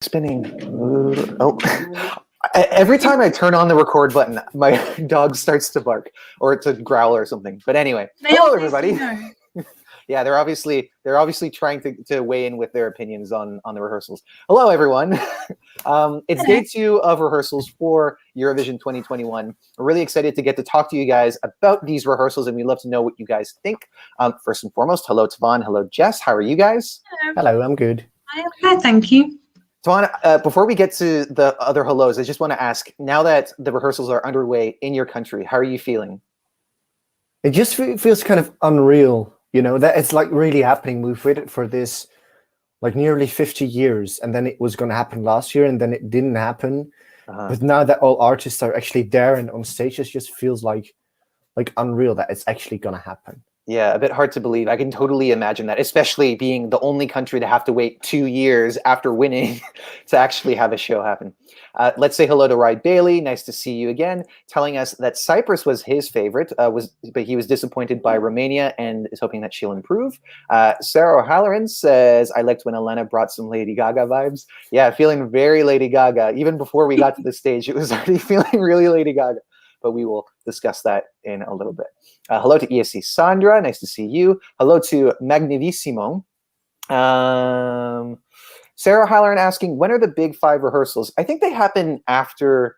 Spinning. Oh, every time I turn on the record button, my dog starts to bark or to growl or something. But anyway, hello everybody. Yeah, they're obviously trying to weigh in with their opinions on the rehearsals. Hello everyone. It's day 2 of rehearsals for Eurovision 2021. We're really excited to get to talk to you guys about these rehearsals, and we'd love to know what you guys think. First and foremost, hello Tavon, hello Jess. How are you guys? Hello, I'm good. I'm good, thank you. Tavon, before we get to the other hellos, I just want to ask, now that the rehearsals are underway in your country, how are you feeling? It just feels kind of unreal, you know, that it's like really happening. We've waited for this like nearly 50 years, and then it was going to happen last year, and then it didn't happen. But now that all artists are actually there and on stage, it just feels like unreal that it's actually going to happen. Yeah, a bit hard to believe. I can totally imagine that, especially being the only country to have to wait 2 years after winning to actually have a show happen. Let's say hello to Ryan Bailey. Nice to see you again. Telling us that Cyprus was his favorite, but he was disappointed by Romania and is hoping that she'll improve. Sarah O'Halloran says, I liked when Elena brought some Lady Gaga vibes. Yeah, feeling very Lady Gaga. Even before we got to the stage, it was already feeling really Lady Gaga. But we will discuss that in a little bit. Hello to ESC Sandra, nice to see you. Hello to Magnivissimo. Sarah Halloran asking, when are the big 5 rehearsals? I think they happen after.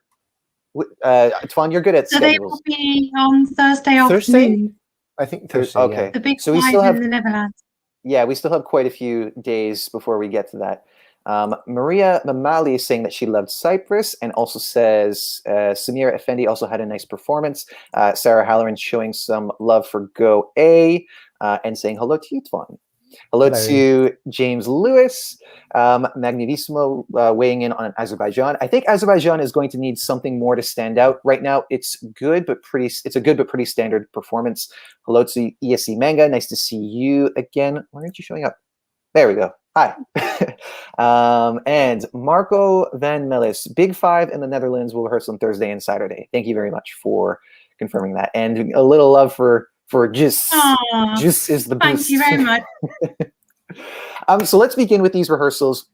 Twan, you're good at schedules. They will be on Thursday afternoon. Thursday? I think Thursday. Okay. Yeah. The big so 5 we still have in the Netherlands. Yeah, we still have quite a few days before we get to that. Maria Mamali is saying that she loved Cyprus, and also says Samira Efendi also had a nice performance. Sarah Halloran showing some love for Go A, and saying hello to you, Twan. Hello to James Lewis. Magnivissimo weighing in on Azerbaijan. I think Azerbaijan is going to need something more to stand out. Right now, it's good, but it's a good but pretty standard performance. Hello to ESC Manga. Nice to see you again. Why aren't you showing up? There we go. Hi. And Marco Van Melis, Big 5 in the Netherlands will rehearse on Thursday and Saturday. Thank you very much for confirming that. And a little love for Jis. Jis is the boost. Thank you very much. So let's begin with these rehearsals.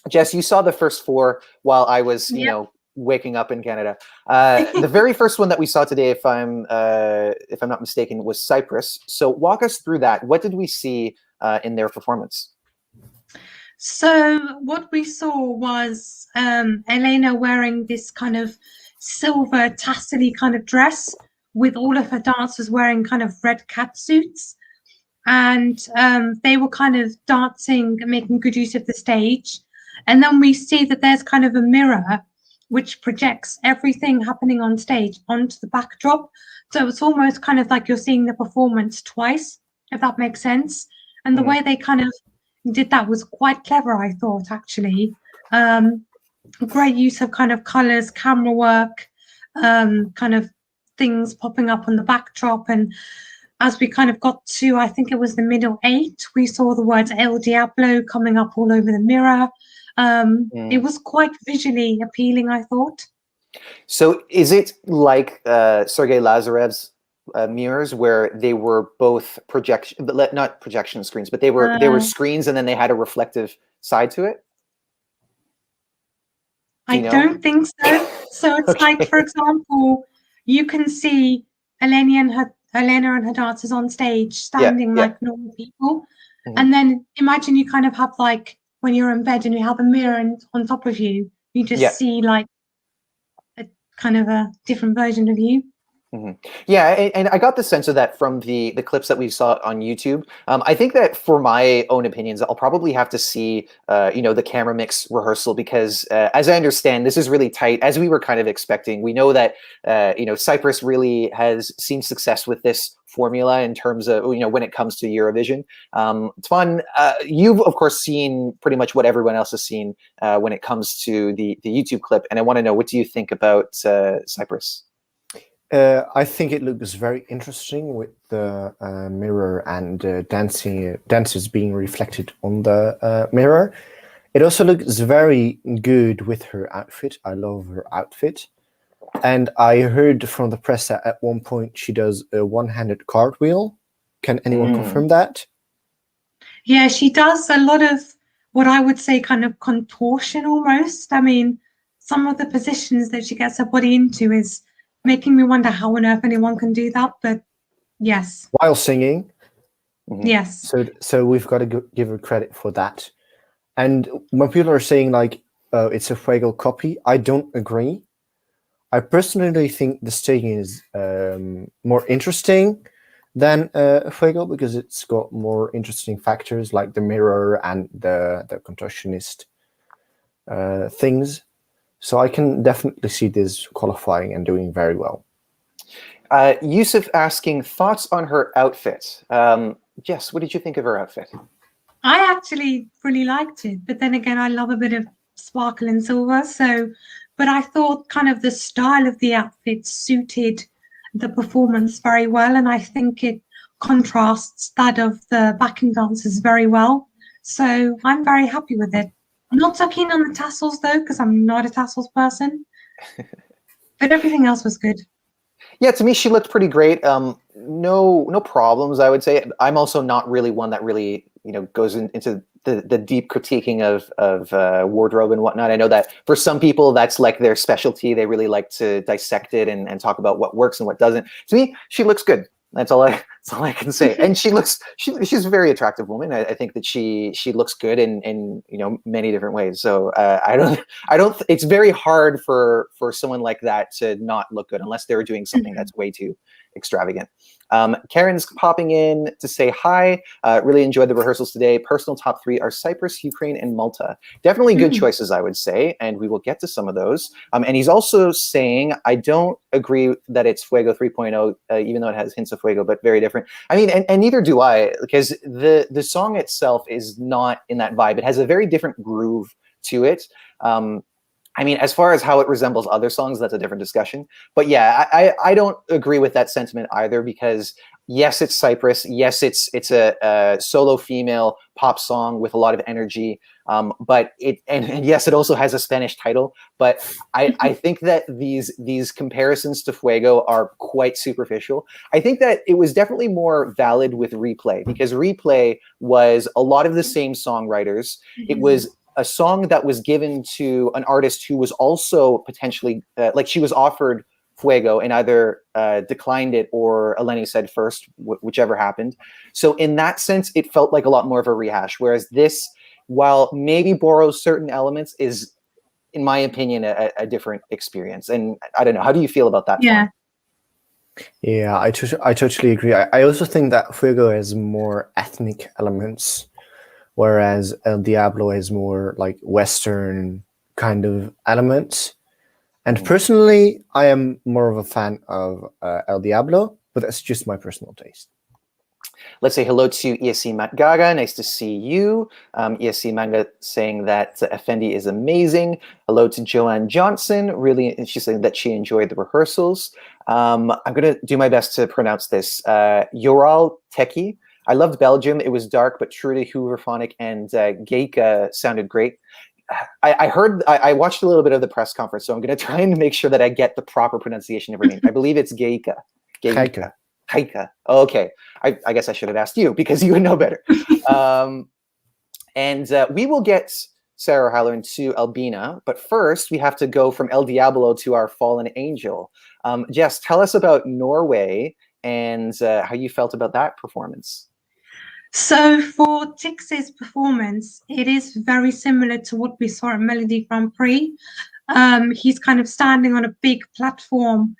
Jess, you saw the first 4 while I was, you know, waking up in Canada. The very first one that we saw today, if I'm not mistaken, was Cyprus. So walk us through that. What did we see in their performance? So what we saw was Elena wearing this kind of silver tassel-y kind of dress with all of her dancers wearing kind of red cat suits. And they were kind of dancing and making good use of the stage. And then we see that there's kind of a mirror which projects everything happening on stage onto the backdrop. So it's almost kind of like you're seeing the performance twice, if that makes sense. And the way they kind of did that was quite clever, I thought, actually. Great use of kind of colors, camera work, kind of things popping up on the backdrop. And as we kind of got to, I think it was the middle 8, we saw the words El Diablo coming up all over the mirror. It was quite visually appealing, I thought. So is it like Sergei Lazarev's mirrors, where they were both not projection screens, but they were screens, and then they had a reflective side to it? I don't think so. So it's like, for example, you can see Elena and her dancers on stage standing like normal people, and then imagine you kind of have like when you're in bed and you have a mirror on top of you, you just see like a kind of a different version of you. Yeah, and I got the sense of that from the clips that we saw on YouTube. I think that for my own opinions, I'll probably have to see, you know, the camera mix rehearsal, because as I understand, this is really tight, as we were kind of expecting. We know that, you know, Cyprus really has seen success with this formula in terms of, you know, when it comes to Eurovision. Twan, you've of course seen pretty much what everyone else has seen when it comes to the YouTube clip, and I want to know, what do you think about Cyprus? I think it looks very interesting with the mirror and dancers being reflected on the mirror. It also looks very good with her outfit. I love her outfit. And I heard from the press that at one point she does a one-handed cartwheel. Can anyone confirm that? Yeah, she does a lot of what I would say kind of contortion almost. I mean, some of the positions that she gets her body into is making me wonder how on earth anyone can do that. But yes, While singing. yes. So we've got to give her credit for that. And when people are saying like, it's a Fuego copy, I don't agree. I personally think the staging is more interesting than Fuego because it's got more interesting factors like the mirror and the contortionist things. So I can definitely see this qualifying and doing very well. Yusuf asking thoughts on her outfit. Jess, what did you think of her outfit? I actually really liked it, but then again, I love a bit of sparkle and silver. So, but I thought kind of the style of the outfit suited the performance very well, and I think it contrasts that of the backing dancers very well. So I'm very happy with it. I'm not so keen on the tassels though, because I'm not a tassels person. But everything else was good. Yeah, to me, she looked pretty great. No problems, I would say. I'm also not really one that really, goes into the deep critiquing of wardrobe and whatnot. I know that for some people, that's like their specialty. They really like to dissect it and talk about what works and what doesn't. To me, she looks good. That's all I can say. And she's a very attractive woman. I think that she looks good in many different ways. So I don't. It's very hard for someone like that to not look good unless they're doing something that's way too extravagant. Karen's popping in to say hi. Really enjoyed the rehearsals today. Personal top 3 are Cyprus, Ukraine, and Malta. Definitely good choices, I would say, and we will get to some of those. And he's also saying, I don't agree that it's Fuego 3.0, even though it has hints of Fuego, but very different. I mean, and neither do I, because the song itself is not in that vibe. It has a very different groove to it. I mean, as far as how it resembles other songs, that's a different discussion. But yeah, I don't agree with that sentiment either, because yes, it's Cyprus. Yes, it's a solo female pop song with a lot of energy. But and yes, it also has a Spanish title. But I think that these comparisons to Fuego are quite superficial. I think that it was definitely more valid with Replay, because Replay was a lot of the same songwriters. It was a song that was given to an artist who was also potentially like she was offered Fuego and either declined it or Elena said first, whichever happened. So in that sense, it felt like a lot more of a rehash. Whereas this, while maybe borrows certain elements, is, in my opinion, a different experience. And I don't know. How do you feel about that? Yeah. Yeah, I totally agree. I also think that Fuego has more ethnic elements, whereas El Diablo has more like Western kind of elements. And personally, I am more of a fan of El Diablo, but that's just my personal taste. Let's say hello to ESC Matgaga. Nice to see you. ESC Manga saying that Efendi is amazing. Hello to Joanne Johnson. Really, she's saying that she enjoyed the rehearsals. I'm going to do my best to pronounce this. Yoral Teki. I loved Belgium. It was dark, but true to Hooverphonic, and Geika sounded great. I watched a little bit of the press conference, so I'm going to try and make sure that I get the proper pronunciation of her name. I believe it's Geika. Geika. Oh, okay. I guess I should have asked you, because you would know better. And we will get Sarah Halloran to Albina, but first we have to go from El Diablo to our fallen angel. Jess, tell us about Norway and how you felt about that performance. So for Tix's performance, it is very similar to what we saw at Melody Grand Prix. He's kind of standing on a big platform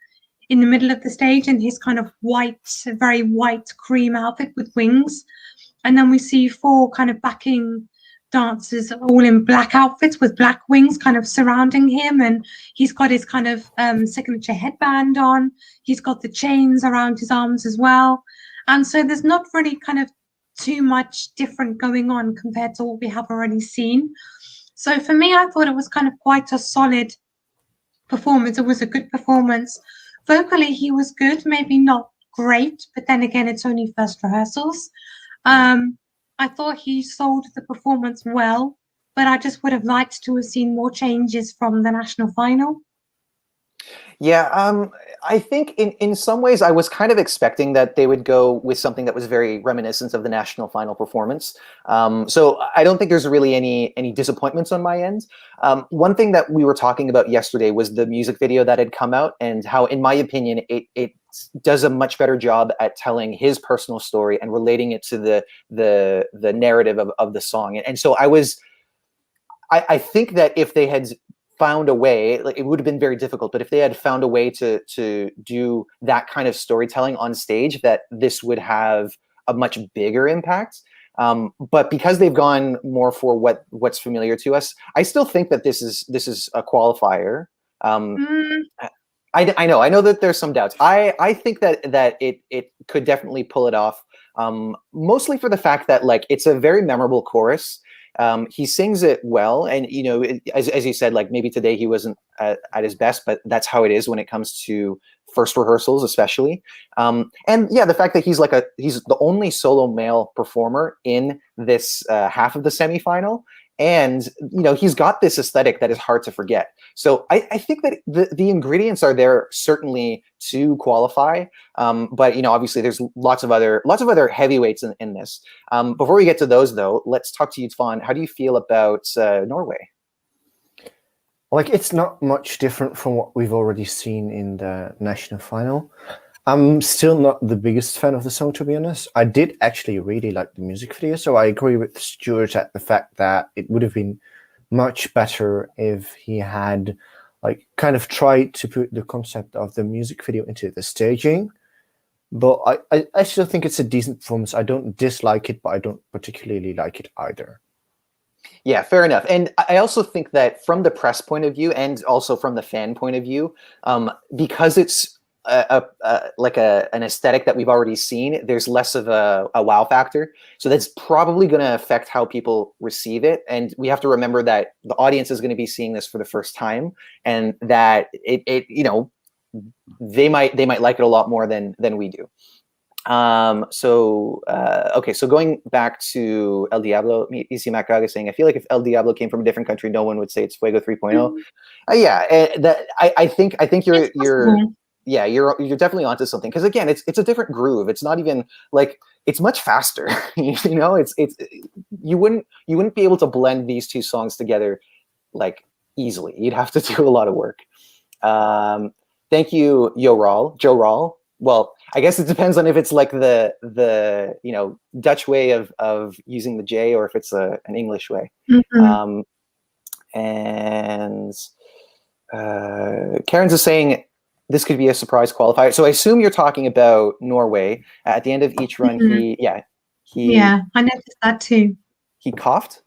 in the middle of the stage in his kind of very white cream outfit with wings. And then we see 4 kind of backing dancers all in black outfits with black wings kind of surrounding him. And he's got his kind of signature headband on. He's got the chains around his arms as well. And so there's not really kind of too much different going on compared to what we have already seen. So for me, I thought it was kind of quite a solid performance. It was a good performance. Vocally, he was good, maybe not great, but then again, it's only first rehearsals. I thought he sold the performance well, but I just would have liked to have seen more changes from the national final. Yeah, I think in some ways I was kind of expecting that they would go with something that was very reminiscent of the national final performance. So I don't think there's really any disappointments on my end. One thing that we were talking about yesterday was the music video that had come out, and how, in my opinion, it does a much better job at telling his personal story and relating it to the narrative of the song. And so I think that if they had found a way, like, it would have been very difficult, but if they had found a way to do that kind of storytelling on stage, that this would have a much bigger impact. But because they've gone more for what's familiar to us, I still think that this is a qualifier. Mm, I know that there's some doubts. I think that it could definitely pull it off. Mostly for the fact that, like, it's a very memorable chorus. He sings it well, and as you said, like, maybe today he wasn't at his best, but that's how it is when it comes to first rehearsals, especially. And yeah, the fact that he's the only solo male performer in this half of the semifinal, and he's got this aesthetic that is hard to forget. So I think that the ingredients are there, certainly, to qualify. But obviously there's lots of other heavyweights in this. Before we get to those, though, let's talk to you, Tvan. How do you feel about Norway? Like, it's not much different from what we've already seen in the national final. I'm still not the biggest fan of the song, to be honest. I did actually really like the music video, so I agree with Stuart at the fact that it would have been much better if he had, like, kind of tried to put the concept of the music video into the staging. But I still think it's a decent performance. I don't dislike it, but I don't particularly like it either. Yeah, fair enough. And I also think that from the press point of view, and also from the fan point of view, because it's an aesthetic that we've already seen, there's less of a wow factor. So that's probably going to affect how people receive it. And we have to remember that the audience is going to be seeing this for the first time, and that they might like it a lot more than we do. Okay, so going back to El Diablo, Isi Macaga saying, I feel like if El Diablo came from a different country, no one would say it's Fuego 3.0. Yeah, I think you're definitely onto something, because again, it's a different groove. It's not even like, it's much faster. It's you wouldn't be able to blend these two songs together like easily. You'd have to do a lot of work. Thank you, Joe Rawl. Well, I guess it depends on if it's like the Dutch way of using the J, or if it's an English way. mm-hmm. And Karen's is saying this could be a surprise qualifier. So I assume you're talking about Norway. At the end of each run, Yeah, I noticed that too. He coughed?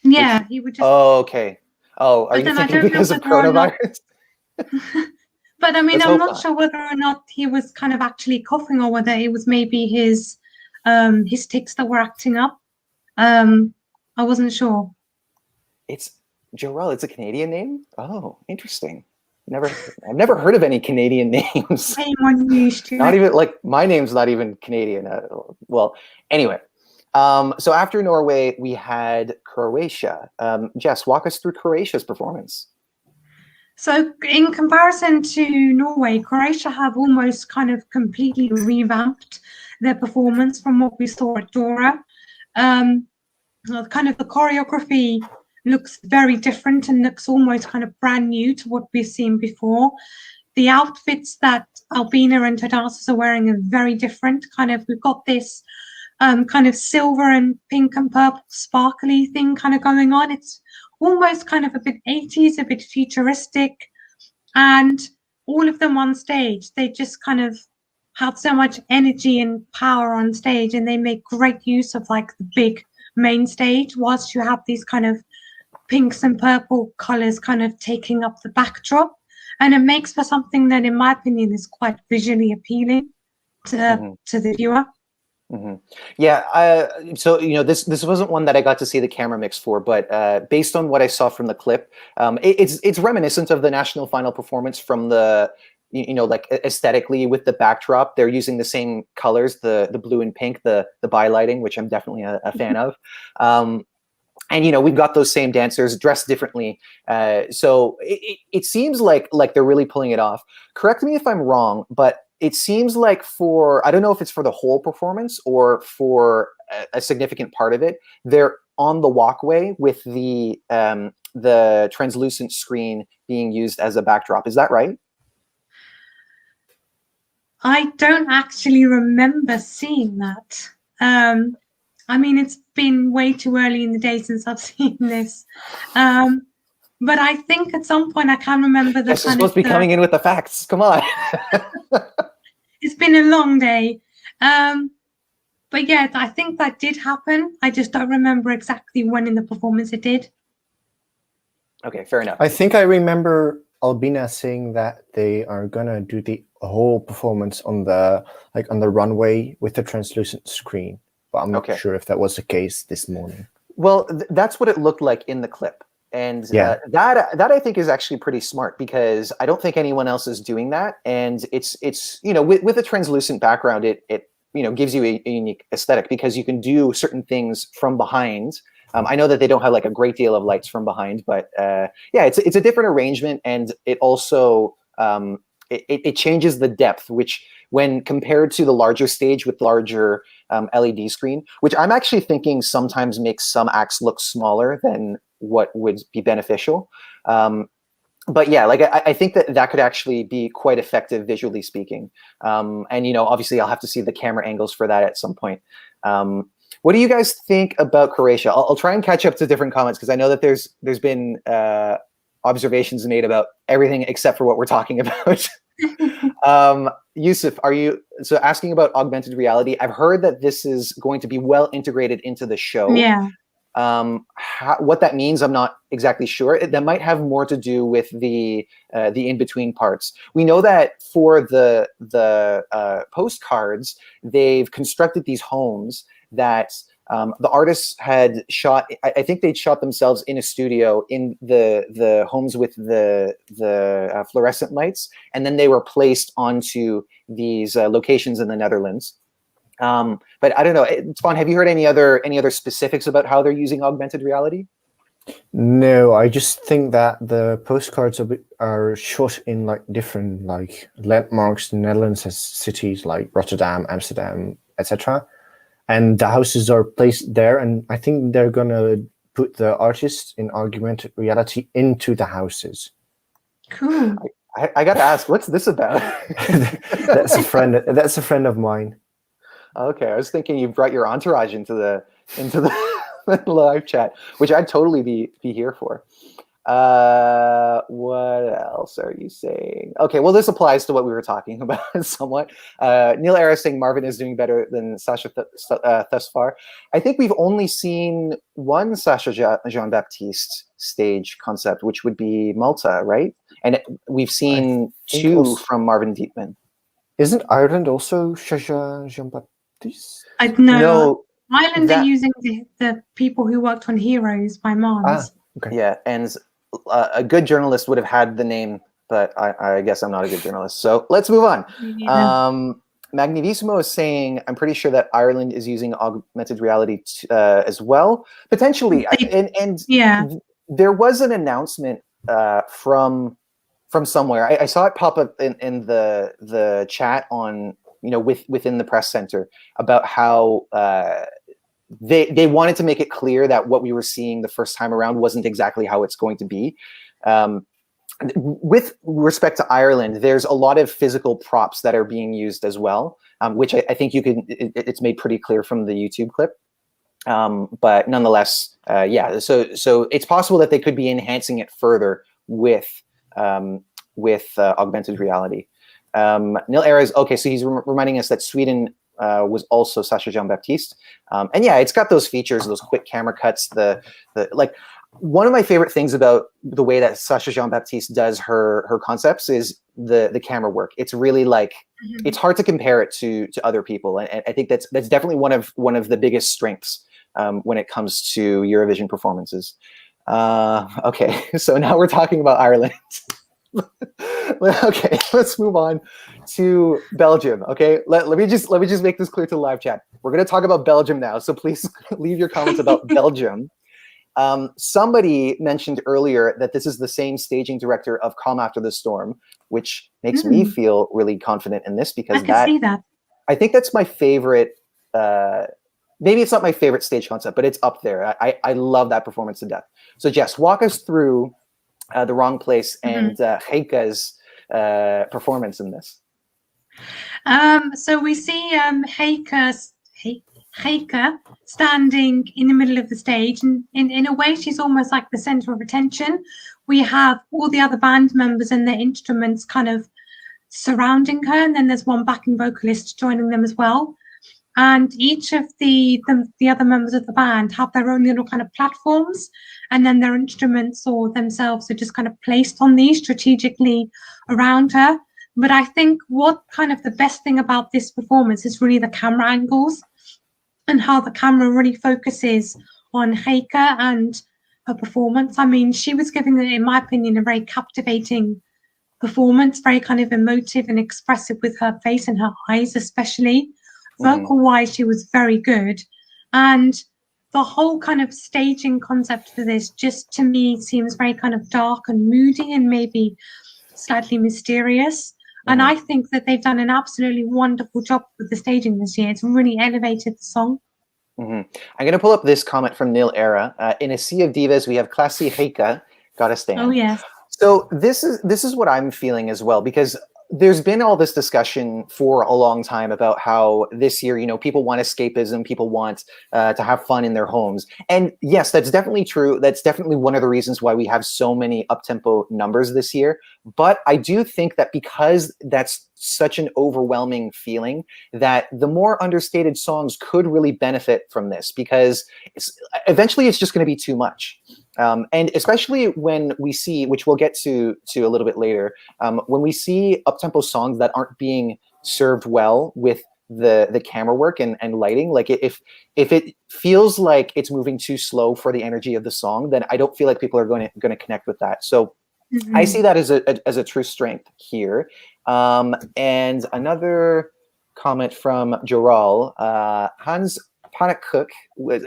Yeah, he would just. Oh, okay. Oh, are you thinking because of coronavirus? But I mean, I'm not sure whether or not he was kind of actually coughing, or whether it was maybe his tics that were acting up. I wasn't sure. It's Jorel. It's a Canadian name. Oh, interesting. I've never heard of any Canadian names. Same on you, Not even, like, my name's not even Canadian. Well, anyway. So after Norway, we had Croatia. Jess, walk us through Croatia's performance. So in comparison to Norway, Croatia have almost kind of completely revamped their performance from what we saw at Dora. Kind of the choreography looks very different and looks almost kind of brand new to what we've seen before. The outfits that Albina and her dancers are wearing are very different. We've got this kind of silver and pink and purple sparkly thing kind of going on. It's almost kind of a bit 80s, a bit futuristic, and all of them on stage, they just kind of have so much energy and power on stage, and they make great use of, like, the big main stage, whilst you have these kind of pinks and purple colors kind of taking up the backdrop, and it makes for something that, in my opinion, is quite visually appealing to the viewer. Mm-hmm. Yeah, so this wasn't one that I got to see the camera mix for, but based on what I saw from the clip, it's reminiscent of the national final performance from the like, aesthetically, with the backdrop. They're using the same colors, the blue and pink, the bylighting, which I'm definitely a fan of. and we've got those same dancers dressed differently. So it seems like they're really pulling it off. Correct me if I'm wrong, but it seems like I don't know if it's for the whole performance or for a significant part of it, they're on the walkway with the translucent screen being used as a backdrop. Is that right? I don't actually remember seeing that. I mean, it's been way too early in the day since I've seen this. But I think at some point I can remember the Yes, you're supposed to be coming in with the facts. Come on. It's been a long day. But yeah, I think that did happen. I just don't remember exactly when in the performance it did. Okay, fair enough. I think I remember Albina saying that they are gonna do the whole performance on the runway with the translucent screen, but I'm not sure if that was the case this morning. Well, that's what it looked like in the clip, and that I think is actually pretty smart, because I don't think anyone else is doing that, and it's with a translucent background, it gives you a unique aesthetic, because you can do certain things from behind. I know that they don't have like a great deal of lights from behind, but it's a different arrangement, and it also it changes the depth, which when compared to the larger stage with larger LED screen, which I'm actually thinking sometimes makes some acts look smaller than what would be beneficial. But yeah, like I think that could actually be quite effective visually speaking. And obviously I'll have to see the camera angles for that at some point. What do you guys think about Croatia? I'll try and catch up to different comments, because I know that there's been observations made about everything except for what we're talking about. Yusuf, are you asking about augmented reality? I've heard that this is going to be well integrated into the show. Yeah. What that means, I'm not exactly sure. That might have more to do with the in-between parts. We know that for the postcards, they've constructed these homes that the artists had shot. I think they'd shot themselves in a studio in the homes with the fluorescent lights, and then they were placed onto these locations in the Netherlands. But I don't know, Spawn, have you heard any other specifics about how they're using augmented reality? No, I just think that the postcards are shot in like different landmarks in the Netherlands, as cities like Rotterdam, Amsterdam, etc. And the houses are placed there, and I think they're gonna put the artists in augmented reality into the houses. Cool. I gotta ask, what's this about? That's a friend of mine. Okay, I was thinking you brought your entourage into the live chat, which I'd totally be here for. What else are you saying? Okay, well, this applies to what we were talking about somewhat. Neil Era saying Marvin is doing better than Sasha thus far. I think we've only seen one Sasha Jean-Baptiste stage concept, which would be Malta, right? And we've seen two from Marvin Dietman. Isn't Ireland also Sasha Jean-Baptiste? No. Ireland are using the people who worked on Heroes by Mars. Okay. Yeah, and a good journalist would have had the name, but I guess I'm not a good journalist. So let's move on. Magnivissimo is saying, I'm pretty sure that Ireland is using augmented reality as well, potentially. And there was an announcement from somewhere. I saw it pop up in the chat on within the press center about how they wanted to make it clear that what we were seeing the first time around wasn't exactly how it's going to be. With respect to Ireland, there's a lot of physical props that are being used as well, which I think it's made pretty clear from the YouTube clip. But nonetheless, so it's possible that they could be enhancing it further with augmented reality. Neil Era is okay, so he's reminding us that Sweden was also Sasha Jean-Baptiste, and yeah, it's got those features, those quick camera cuts. The one of my favorite things about the way that Sasha Jean-Baptiste does her concepts is the camera work. It's really it's hard to compare it to other people, and I think that's definitely one of the biggest strengths when it comes to Eurovision performances. Okay, so now we're talking about Ireland. Okay, let's move on to Belgium. Okay, let me just make this clear to the live chat. We're going to talk about Belgium now, so please leave your comments about Belgium. Somebody mentioned earlier that this is the same staging director of Calm After the Storm, which makes me feel really confident in this because I can see that. I think that's my favorite. Maybe it's not my favorite stage concept, but it's up there. I love that performance to death. So Jess, walk us through The Wrong Place and Heike's performance in this. So we see Heike standing in the middle of the stage, and in a way she's almost like the center of attention. We have all the other band members and their instruments kind of surrounding her, and then there's one backing vocalist joining them as well. And each of the other members of the band have their own little kind of platforms, and then their instruments or themselves are just kind of placed on these strategically around her. But I think what kind of the best thing about this performance is really the camera angles and how the camera really focuses on Heike and her performance. I mean, she was giving, in my opinion, a very captivating performance, very kind of emotive and expressive with her face and her eyes, especially. Vocal-wise, she was very good. And the whole kind of staging concept for this just to me seems very kind of dark and moody and maybe slightly mysterious. And I think that they've done an absolutely wonderful job with the staging this year. It's really elevated the song. I'm going to pull up this comment from Neil Era. In a sea of divas, we have Classy Heike, gotta stand. Oh, yes. So this is what I'm feeling as well, because there's been all this discussion for a long time about how this year, people want escapism, people want to have fun in their homes. And yes, that's definitely true. That's definitely one of the reasons why we have so many up-tempo numbers this year. But I do think that because that's such an overwhelming feeling, that the more understated songs could really benefit from this, because eventually it's just going to be too much. And especially when we see, which we'll get to a little bit later, when we see up-tempo songs that aren't being served well with the camera work and lighting, like if it feels like it's moving too slow for the energy of the song, then I don't feel like people are going to connect with that. So I see that as a true strength here. And another comment from Joral, Hans Pannekuchen.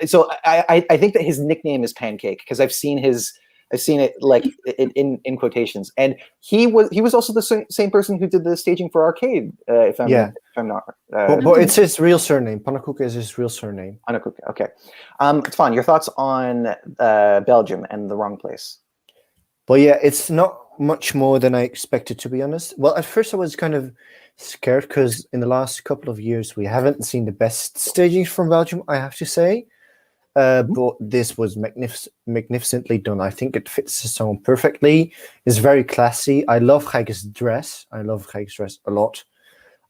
So I think that his nickname is Pancake because I've seen it like in quotations, and he was also the same person who did the staging for Arcade. If I'm not. But it's his real surname. Pannekuchen is his real surname. Pannekuchen. Okay. Tvan, your thoughts on Belgium and The Wrong Place? Well, yeah, it's not much more than I expected, to be honest. Well, at first I was kind of scared because in the last couple of years we haven't seen the best staging from Belgium, I have to say. But this was magnificently done. I think it fits the song perfectly. It's very classy. I love Heike's dress. I love Heike's dress a lot.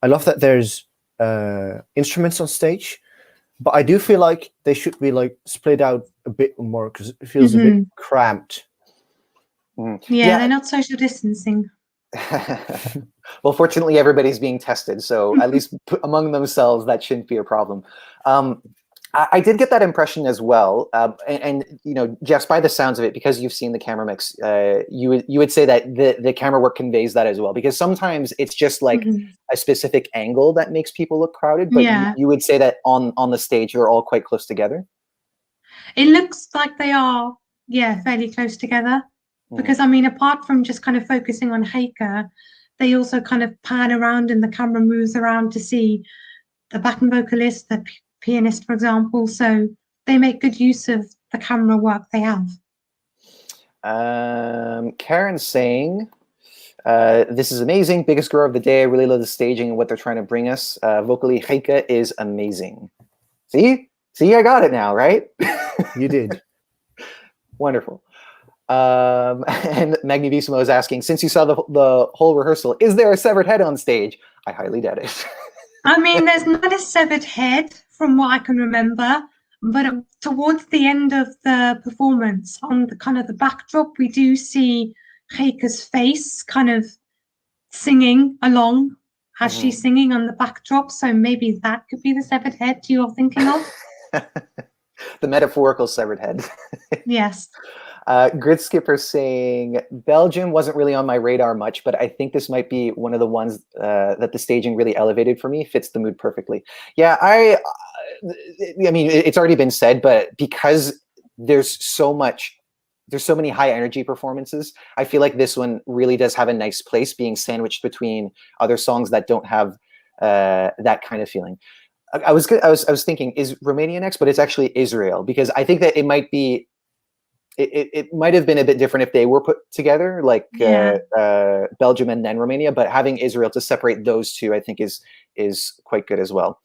I love that there's instruments on stage, but I do feel like they should be like split out a bit more because it feels a bit cramped. Yeah, they're not social distancing. Well, fortunately, everybody's being tested, so at least among themselves, that shouldn't be a problem. I did get that impression as well, and Jess, by the sounds of it, because you've seen the camera mix, you would say that the camera work conveys that as well, because sometimes it's just like a specific angle that makes people look crowded, but you would say that on the stage they're all quite close together. It looks like they are, fairly close together. Because, I mean, apart from just kind of focusing on Heike, they also kind of pan around and the camera moves around to see the backing vocalist, the pianist, for example. So they make good use of the camera work they have. Karen's saying, this is amazing. Biggest grower of the day. I really love the staging and what they're trying to bring us. Vocally, Heike is amazing. See, I got it now, right? You did. Wonderful. And Magnivissimo is asking, since you saw the whole rehearsal, is there a severed head on stage? I highly doubt it. I mean, there's not a severed head from what I can remember, but towards the end of the performance, on the kind of the backdrop, we do see Heike's face kind of singing along as she's singing on the backdrop. So maybe that could be the severed head you're thinking of. The metaphorical severed head. Yes. Grid Skipper saying, Belgium wasn't really on my radar much, but I think this might be one of the ones that the staging really elevated for me. Fits the mood perfectly. Yeah, I mean, it's already been said, but because there's so many high energy performances. I feel like this one really does have a nice place, being sandwiched between other songs that don't have that kind of feeling. I was thinking, is Romania next, but it's actually Israel, because I think that it might be. It might have been a bit different if they were put together, like Belgium and then Romania. But having Israel to separate those two, I think, is quite good as well.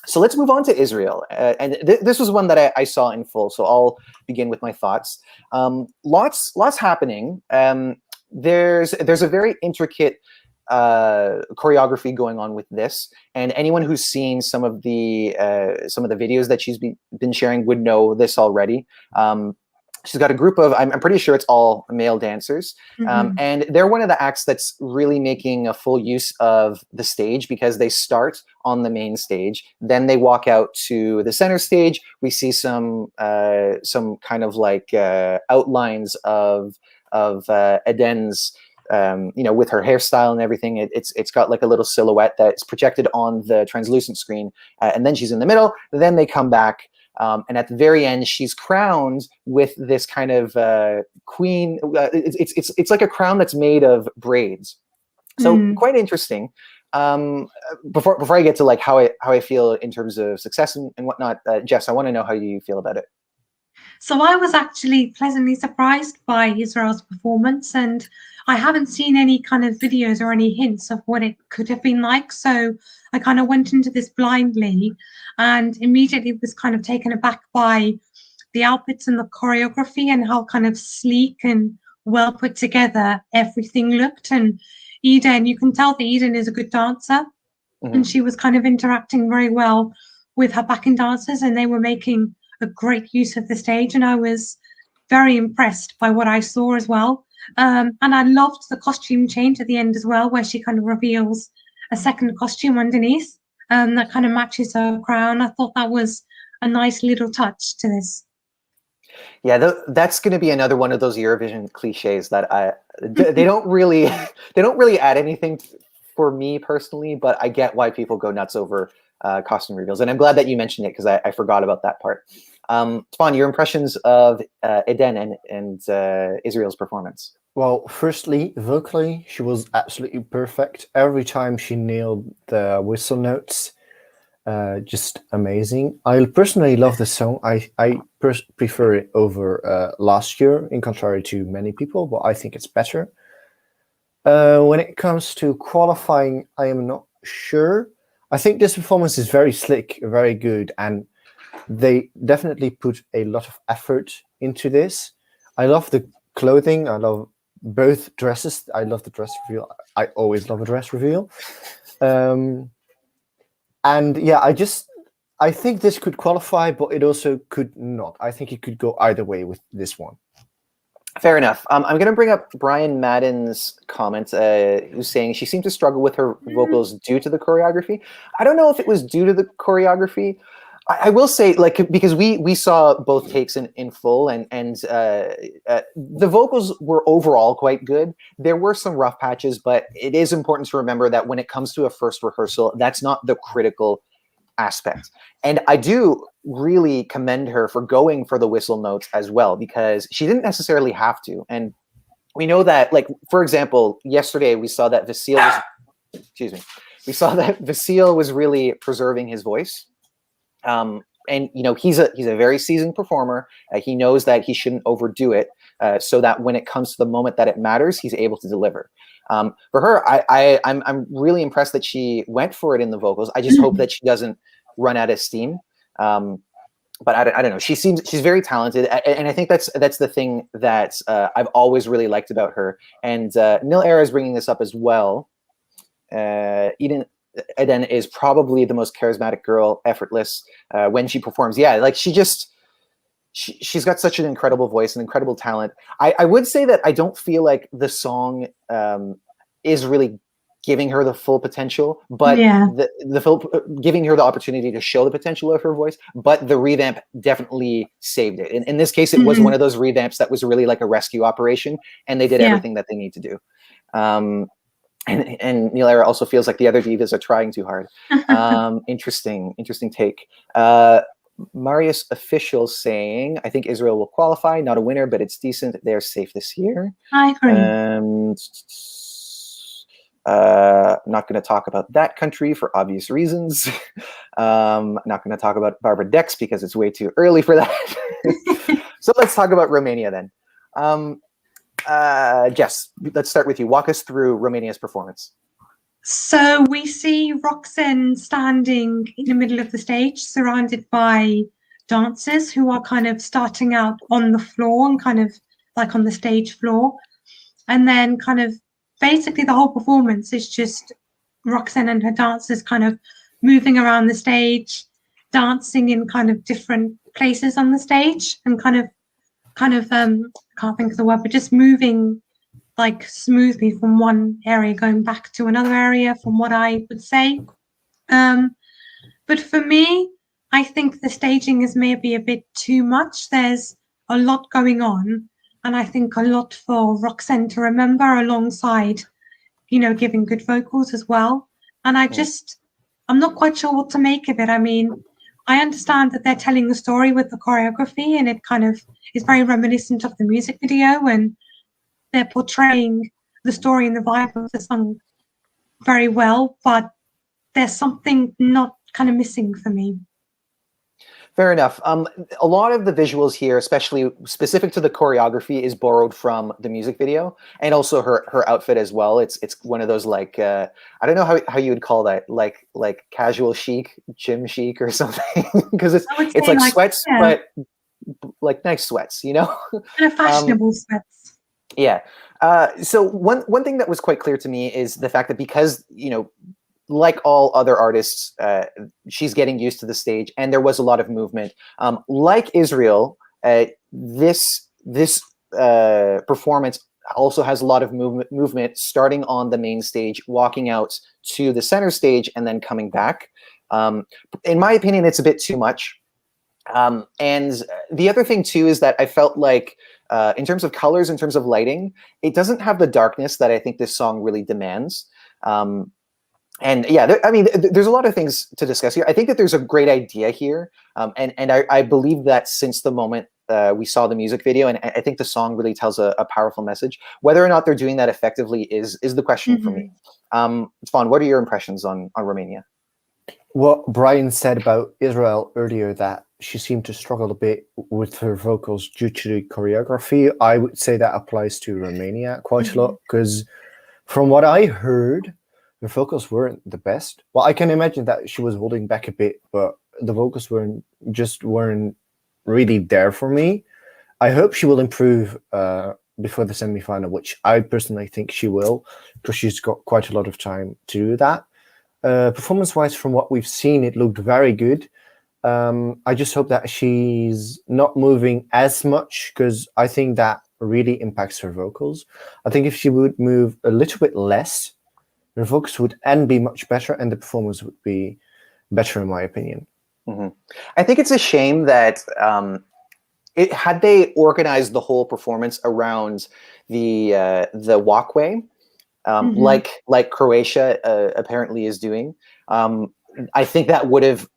So let's move on to Israel. And this was one that I saw in full. So I'll begin with my thoughts. Lots happening. There's a very intricate choreography going on with this, and anyone who's seen some of the videos that she's been sharing would know this already. She's got a group of, I'm pretty sure it's all male dancers. And they're one of the acts that's really making a full use of the stage, because they start on the main stage, then they walk out to the center stage. We see some kind of like outlines of Eden's, with her hairstyle and everything. It's got like a little silhouette that's projected on the translucent screen, and then she's in the middle. Then they come back. And at the very end, she's crowned with this kind of queen. It's like a crown that's made of braids. So quite interesting. Before I get to like how I feel in terms of success and whatnot, Jess, I want to know how you feel about it. So I was actually pleasantly surprised by Israel's performance, and I haven't seen any kind of videos or any hints of what it could have been like. So I kind of went into this blindly and immediately was kind of taken aback by the outfits and the choreography and how kind of sleek and well put together everything looked. And Eden, you can tell that Eden is a good dancer, and she was kind of interacting very well with her backing dancers, and they were making a great use of the stage, and I was very impressed by what I saw as well. And I loved the costume change at the end as well, where she kind of reveals a second costume underneath that kind of matches her crown. I thought that was a nice little touch to this. Yeah, that's going to be another one of those Eurovision cliches that they don't really add anything for me personally, but I get why people go nuts over costume reveals, and I'm glad that you mentioned it, because I forgot about that part. Spawn, your impressions of Eden and Israel's performance? Well, firstly, vocally, she was absolutely perfect. Every time she nailed the whistle notes, just amazing. I personally love the song. I prefer it over last year, in contrary to many people, but I think it's better. When it comes to qualifying, I am not sure. I think this performance is very slick, very good, and they definitely put a lot of effort into this. I love the clothing. I love both dresses. I love the dress reveal. I always love a dress reveal. And yeah, I think this could qualify, but it also could not. I think it could go either way with this one. Fair enough. I'm going to bring up Brian Madden's comment, who's saying she seemed to struggle with her vocals due to the choreography. I don't know if it was due to the choreography. I will say, like, because we saw both takes in full, and the vocals were overall quite good. There were some rough patches, but it is important to remember that when it comes to a first rehearsal, that's not the critical aspect. And I do really commend her for going for the whistle notes as well, because she didn't necessarily have to. And we know that, like, for example, yesterday we saw that Vasil was really preserving his voice. And he's a very seasoned performer. He knows that he shouldn't overdo it, so that when it comes to the moment that it matters, he's able to deliver. For her, I'm really impressed that she went for it in the vocals. I just hope that she doesn't run out of steam. But I don't know. She's very talented, and I think that's the thing that I've always really liked about her. And Nil Era is bringing this up as well. Eden is probably the most charismatic girl, effortless when she performs. Yeah, like she's got such an incredible voice and incredible talent. I would say that I don't feel like the song is really giving her the full potential, but giving her the opportunity to show the potential of her voice. But the revamp definitely saved it. In this case, it was one of those revamps that was really like a rescue operation, and they did everything that they need to do. And Nil Era also feels like the other divas are trying too hard. Interesting take. Marius Official saying, I think Israel will qualify. Not a winner, but it's decent. They're safe this year. I agree. Not going to talk about that country for obvious reasons. Not going to talk about Barbara Dex because it's way too early for that. So let's talk about Romania then. Jess, let's start with you. Walk us through Romania's performance. So we see ROXEN standing in the middle of the stage, surrounded by dancers who are kind of starting out on the floor and kind of like on the stage floor. And then kind of basically the whole performance is just ROXEN and her dancers kind of moving around the stage, dancing in kind of different places on the stage and kind of can't think of the word, but just moving like smoothly from one area going back to another area, from what I would say. But for me, I think the staging is maybe a bit too much. There's a lot going on, and I think a lot for ROXEN to remember alongside, you know, giving good vocals as well. And I'm not quite sure what to make of it. I mean, I understand that they're telling the story with the choreography, and it kind of is very reminiscent of the music video, and they're portraying the story and the vibe of the song very well, but there's something not kind of missing for me. Fair enough. A lot of the visuals here, especially specific to the choreography, is borrowed from the music video, and also her outfit as well. It's one of those like I don't know how you would call that, like casual chic, gym chic or something, because it's like sweats, yeah, but like nice sweats, you know, kind of fashionable sweats. Yeah. So one thing that was quite clear to me is the fact that because, you know, like all other artists, she's getting used to the stage, and there was a lot of movement. Like Israel, this performance also has a lot of movement, starting on the main stage, walking out to the center stage, and then coming back. In my opinion, it's a bit too much. And the other thing too is that I felt like, in terms of colors, in terms of lighting, it doesn't have the darkness that I think this song really demands. And yeah, I mean, there's a lot of things to discuss here. I think that there's a great idea here. And I believe that since the moment we saw the music video, and I think the song really tells a powerful message. Whether or not they're doing that effectively is the question for me. Fawn, what are your impressions on Romania? What Brian said about Israel earlier, that she seemed to struggle a bit with her vocals due to the choreography, I would say that applies to Romania quite a lot, because from what I heard, her vocals weren't the best. Well, I can imagine that she was holding back a bit, but the vocals weren't really there for me. I hope she will improve before the semi-final, which I personally think she will, because she's got quite a lot of time to do that. Performance-wise, from what we've seen, it looked very good. I just hope that she's not moving as much, because I think that really impacts her vocals. I think if she would move a little bit less, her vocals would be much better, and the performance would be better, in my opinion. I think it's a shame that had they organized the whole performance around the walkway, like Croatia apparently is doing, I think that would have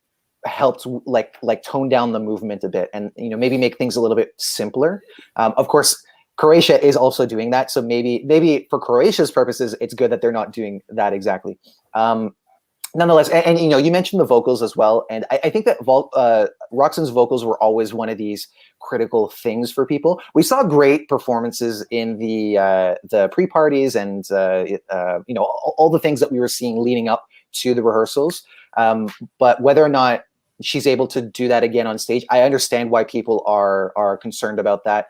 helped like tone down the movement a bit, and maybe make things a little bit simpler. Of course, Croatia is also doing that, so maybe for Croatia's purposes, it's good that they're not doing that exactly. Nonetheless, and you mentioned the vocals as well, and I think that ROXEN's vocals were always one of these critical things for people. We saw great performances in the pre-parties and all the things that we were seeing leading up to the rehearsals. But whether or not she's able to do that again on stage, I understand why people are concerned about that.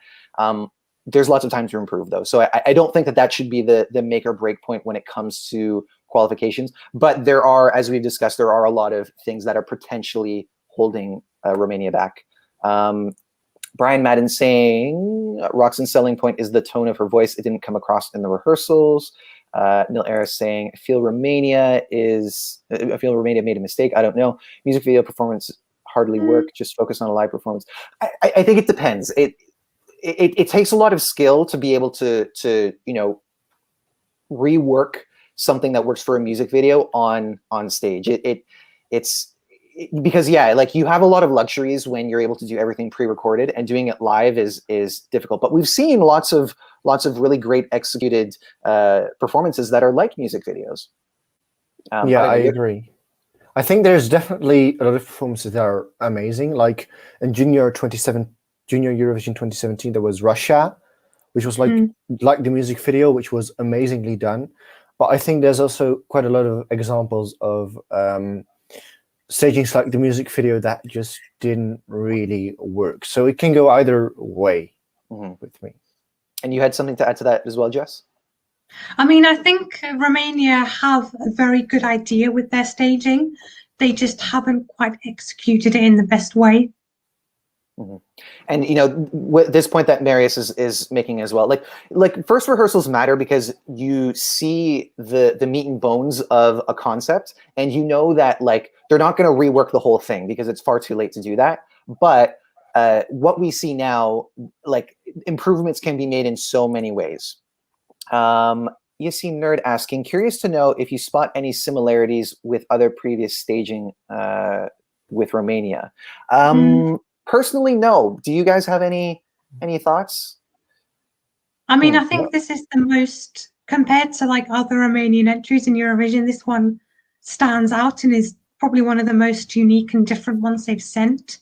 There's lots of time to improve, though. So I don't think that should be the make or break point when it comes to qualifications. But there are, as we've discussed, there are a lot of things that are potentially holding Romania back. Brian Madden saying, ROXEN's selling point is the tone of her voice. It didn't come across in the rehearsals. Neil Aris saying, I feel Romania made a mistake. I don't know. Music video performance hardly work. Just focus on a live performance. I think it depends. It takes a lot of skill to be able to rework something that works for a music video on stage. because yeah, like you have a lot of luxuries when you're able to do everything pre-recorded, and doing it live is difficult. But we've seen lots of really great executed performances that are like music videos. Yeah, I agree. I think there's definitely a lot of performances that are amazing. Like in Junior Eurovision 2017, there was Russia, which was like the music video, which was amazingly done. But I think there's also quite a lot of examples of stagings like the music video that just didn't really work. So it can go either way with me. And you had something to add to that as well, Jess? I mean, I think Romania have a very good idea with their staging. They just haven't quite executed it in the best way. And you know, this point that Marius is making as well, like first rehearsals matter because you see the meat and bones of a concept, and you know that like they're not going to rework the whole thing because it's far too late to do that. But what we see now, like improvements can be made in so many ways. You see Nerd asking, curious to know if you spot any similarities with other previous staging with Romania. Personally, no. Do you guys have any thoughts? I mean, I think this is the most, compared to like other Romanian entries in Eurovision, this one stands out and is probably one of the most unique and different ones they've sent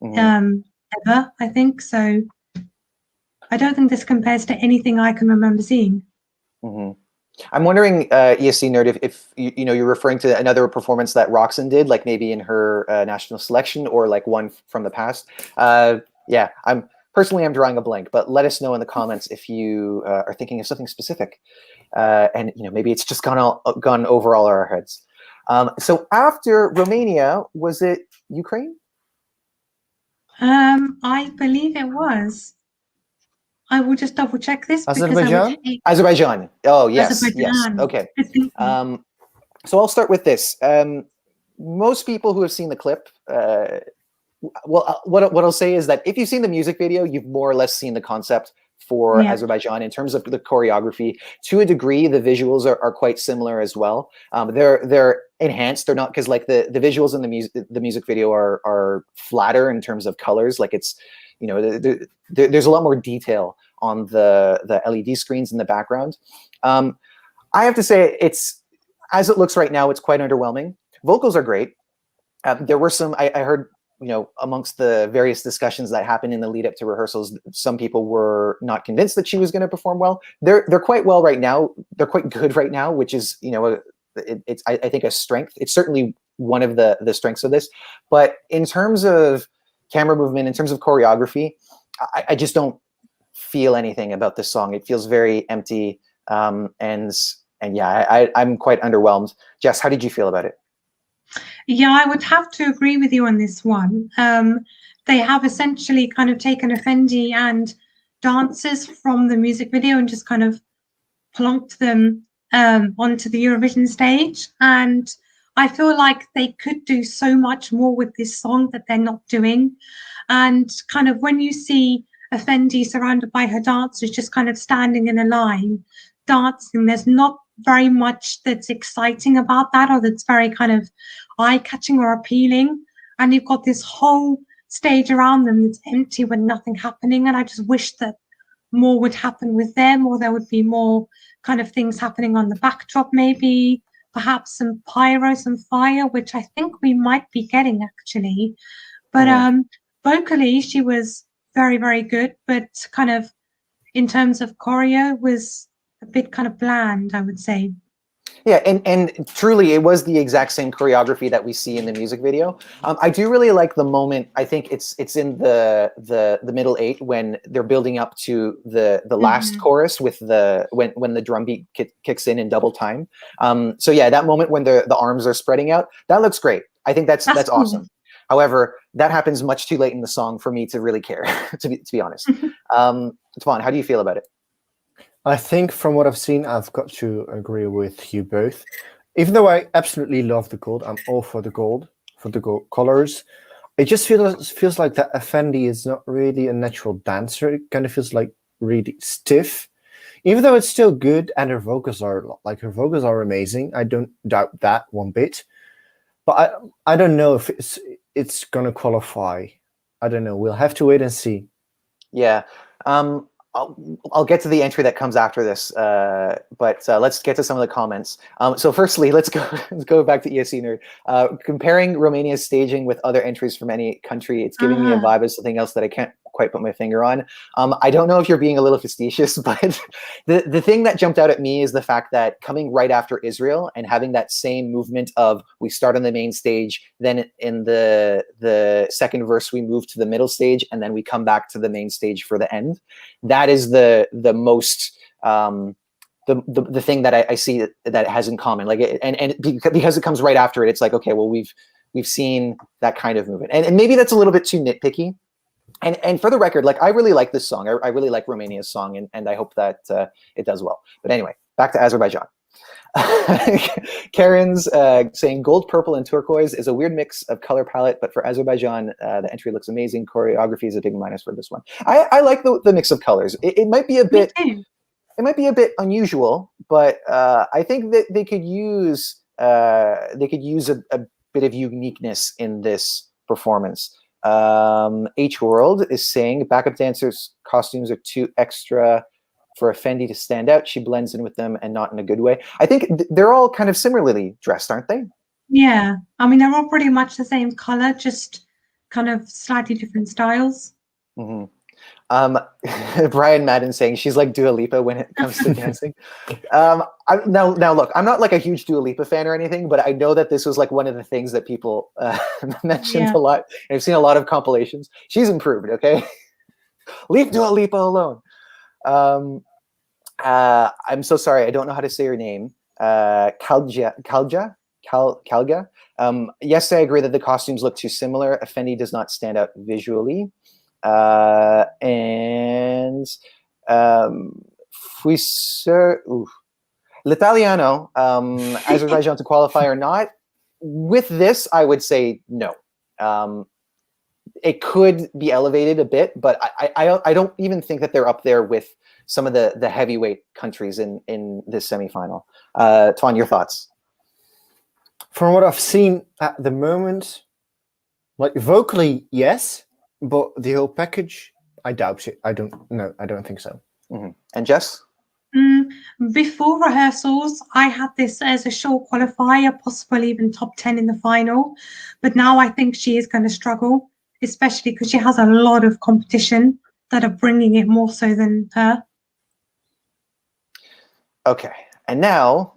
ever, I think. So I don't think this compares to anything I can remember seeing. I'm wondering, ESC Nerd, if you know, you're referring to another performance that ROXEN did, like maybe in her national selection, or like one from the past. Yeah, I'm drawing a blank, but let us know in the comments if you are thinking of something specific, and you know, maybe it's just gone over all our heads. So after Romania, was it Ukraine? I believe it was. I will just double check this. Azerbaijan? Azerbaijan. Oh, yes. Azerbaijan. Yes. Okay. So I'll start with this. Most people who have seen the clip, well, what I'll say is that if you've seen the music video, you've more or less seen the concept for Azerbaijan in terms of the choreography. To a degree, the visuals are quite similar as well. They're enhanced. They're not, because like the visuals in the music video are flatter in terms of colors. Like it's, you know, there's a lot more detail on the LED screens in the background. I have to say, it's, as it looks right now, it's quite underwhelming. Vocals are great. There were some, I heard, you know, amongst the various discussions that happened in the lead up to rehearsals, some people were not convinced that she was going to perform well. They're quite well right now. They're quite good right now, which is, you know, it's I think a strength. It's certainly one of the strengths of this. But in terms of camera movement, in terms of choreography, I just don't feel anything about this song. It feels very empty, and yeah, I'm quite underwhelmed. Jess, how did you feel about it? Yeah, I would have to agree with you on this one. They have essentially kind of taken Efendi and dancers from the music video and just kind of plonked them onto the Eurovision stage. And I feel like they could do so much more with this song that they're not doing. And kind of when you see Efendi surrounded by her dancers just kind of standing in a line, dancing, there's not very much that's exciting about that, or that's very kind of eye-catching or appealing. And you've got this whole stage around them that's empty with nothing happening. And I just wish that more would happen with them, or there would be more kind of things happening on the backdrop, maybe perhaps some pyro, some fire, which I think we might be getting actually. But vocally she was very, very good, but kind of in terms of choreo was a bit kind of bland, I would say. Yeah, and truly, it was the exact same choreography that we see in the music video. I do really like the moment. I think it's in the middle eight when they're building up to the last chorus with when the drum beat kicks in double time. So yeah, that moment when the arms are spreading out, that looks great. I think that's cool. Awesome. However, that happens much too late in the song for me to really care. to be honest, Tavon, how do you feel about it? I think from what I've seen, I've got to agree with you both. Even though I absolutely love the gold, I'm all for the gold colors. It just feels like that Efendi is not really a natural dancer. It kind of feels like really stiff. Even though it's still good and her vocals are amazing. I don't doubt that one bit. But I don't know if it's gonna qualify. I don't know. We'll have to wait and see. Yeah. I'll get to the entry that comes after this, but let's get to some of the comments. So firstly, let's go back to ESC Nerd. Comparing Romania's staging with other entries from any country, it's giving me a vibe of something else that I can't quite put my finger on. I don't know if you're being a little facetious, but the thing that jumped out at me is the fact that coming right after Israel and having that same movement of we start on the main stage, then in the second verse we move to the middle stage, and then we come back to the main stage for the end. That is the most the thing that I see that it has in common. Like and because it comes right after it, it's like, okay, well we've seen that kind of movement, and maybe that's a little bit too nitpicky. And for the record, like I really like this song. I really like Romania's song, and I hope that it does well. But anyway, back to Azerbaijan. Karen's saying gold, purple, and turquoise is a weird mix of color palette, but for Azerbaijan, the entry looks amazing. Choreography is a big minus for this one. I like the mix of colors. It might be a bit, it might be a bit unusual, but I think that they could use a bit of uniqueness in this performance. H World is saying backup dancers' costumes are too extra for Efendi to stand out. She blends in with them and not in a good way. I think they're all kind of similarly dressed, aren't they? Yeah, I mean, they're all pretty much the same color, just kind of slightly different styles. Mm-hmm. Brian Madden saying she's like Dua Lipa when it comes to dancing. Now look, I'm not like a huge Dua Lipa fan or anything, but I know that this was like one of the things that people mentioned a lot. And I've seen a lot of compilations. She's improved, okay? Leave Dua Lipa alone. I'm so sorry, I don't know how to say her name. Kalga. Yes, I agree that the costumes look too similar. Efendi does not stand out visually. L'Italiano, Azerbaijan to qualify or not. With this, I would say no. It could be elevated a bit, but I don't even think that they're up there with some of the heavyweight countries in this semifinal. Tuan, your thoughts? From what I've seen at the moment, like vocally, yes, but the whole package, I doubt it. I don't think so. Mm-hmm. And Jess? Before rehearsals, I had this as a short qualifier, possibly even top 10 in the final. But now I think she is going to struggle, especially because she has a lot of competition that are bringing it more so than her. Okay, and now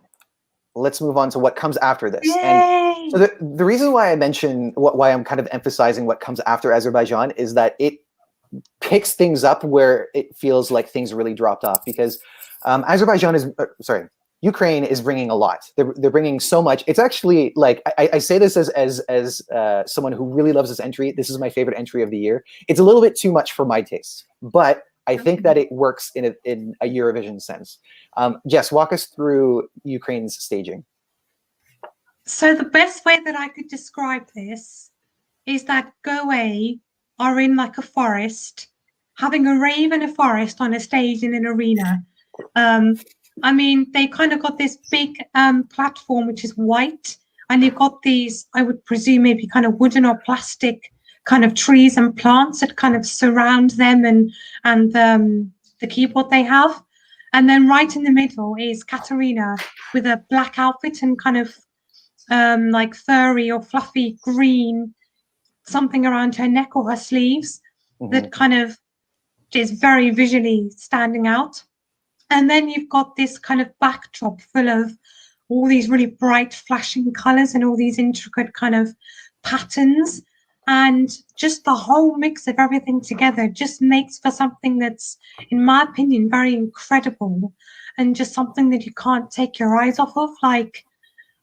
let's move on to what comes after this. Yay! And so the reason why I mention why I'm kind of emphasizing what comes after Azerbaijan is that it picks things up where it feels like things really dropped off, because Ukraine is bringing a lot. They're bringing so much. It's actually like I say this as someone who really loves this entry. This is my favorite entry of the year. It's a little bit too much for my taste, but I think that it works in a Eurovision sense. Jess, walk us through Ukraine's staging. So the best way that I could describe this is that Goa are in like a forest, having a rave in a forest on a stage in an arena. I mean, they kind of got this big platform, which is white, and you've got these, I would presume, maybe kind of wooden or plastic kind of trees and plants that kind of surround them and the keyboard they have. And then right in the middle is Katerina with a black outfit and kind of like furry or fluffy green something around her neck or her sleeves that kind of is very visually standing out. And then you've got this kind of backdrop full of all these really bright flashing colors and all these intricate kind of patterns. And just the whole mix of everything together just makes for something that's, in my opinion, very incredible and just something that you can't take your eyes off of. Like,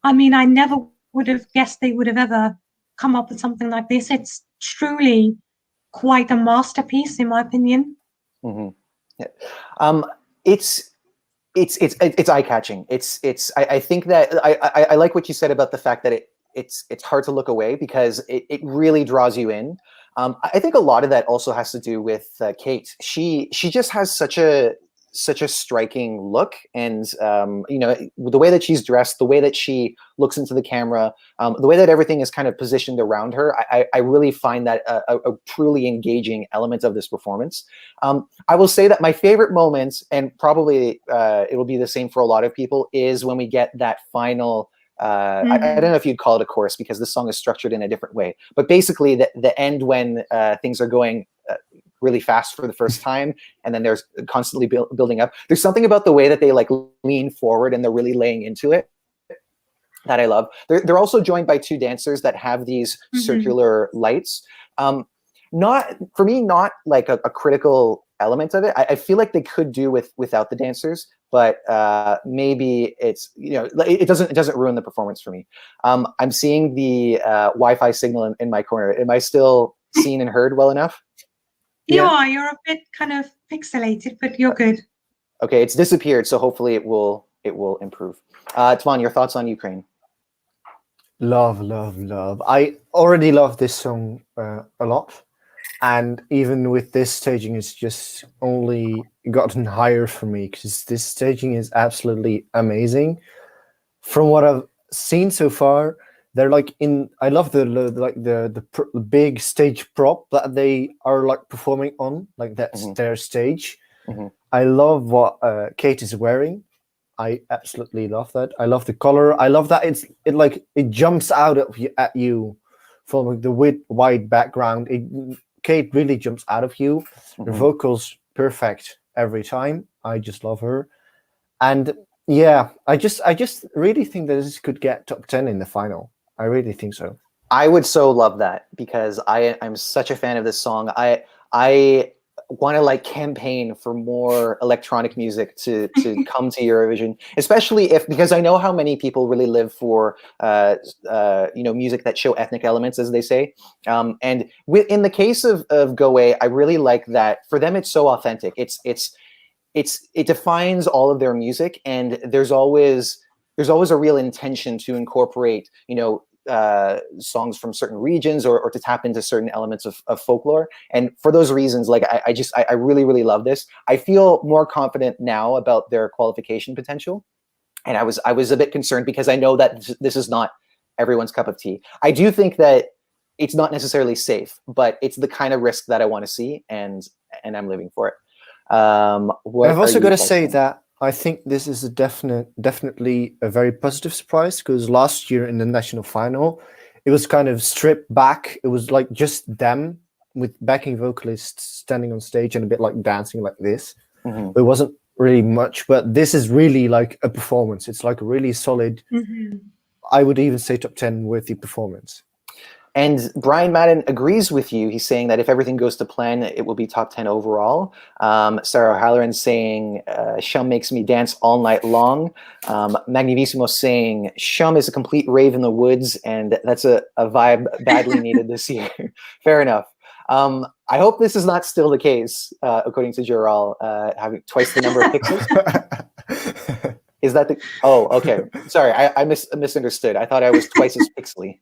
I mean, I never would have guessed they would have ever come up with something like this. It's truly quite a masterpiece, in my opinion. Mm-hmm. Yeah. It's eye-catching. I think that I like what you said about the fact that it's hard to look away because it really draws you in. I think a lot of that also has to do with Kate. She just has such a such a striking look, and you know, the way that she's dressed, the way that she looks into the camera, the way that everything is kind of positioned around her, I really find that a truly engaging element of this performance. I will say that my favorite moments, and probably it will be the same for a lot of people, is when we get that final. I don't know if you'd call it a chorus because this song is structured in a different way, but basically the end when things are going really fast for the first time, and then there's constantly building up. There's something about the way that they like lean forward and they're really laying into it that I love. They're also joined by two dancers that have these circular lights. Not for me, not like a critical element of it. I feel like they could do without the dancers, but maybe it's, you know, it doesn't ruin the performance for me. I'm seeing the Wi-Fi signal in my corner. Am I still seen and heard well enough? You are. You're a bit kind of pixelated, but you're good. Okay, it's disappeared, so hopefully it will improve. Tvan, your thoughts on Ukraine? Love, love, love. I already love this song a lot, and even with this staging, it's just only gotten higher for me because this staging is absolutely amazing. From what I've seen so far, they're like in. I love the big stage prop that they are like performing on, like that's their stage. I love what Kate is wearing. I absolutely love that. I love the color. I love that it jumps out at you from like the white background. Kate really jumps out of you. Her vocals perfect every time. I just love her, and yeah, I just really think that this could get top 10 in the final. I really think so. I would so love that because I'm such a fan of this song. I want to like campaign for more electronic music to come to Eurovision, especially because I know how many people really live for you know, music that show ethnic elements, as they say. And in the case of Goe, I really like that for them. It's so authentic. It defines all of their music, and there's always a real intention to incorporate, you know, songs from certain regions or to tap into certain elements of folklore. And for those reasons, like I really, really love this. I feel more confident now about their qualification potential. And I was a bit concerned because I know that this is not everyone's cup of tea. I do think that it's not necessarily safe, but it's the kind of risk that I want to see, and I'm living for it. I've also got to say that I think this is definitely a very positive surprise, because last year in the national final, it was kind of stripped back. It was like just them with backing vocalists standing on stage and a bit like dancing like this. It wasn't really much, but this is really like a performance. It's like a really solid, I would even say top 10 worthy performance. And Brian Madden agrees with you. He's saying that if everything goes to plan, it will be top 10 overall. Sarah Halloran saying, Shum makes me dance all night long. Magnivissimo saying, Shum is a complete rave in the woods, and that's a vibe badly needed this year. Fair enough. I hope this is not still the case, according to Jural, having twice the number of pixels. Is that the... Oh, okay. Sorry, I misunderstood. I thought I was twice as pixely.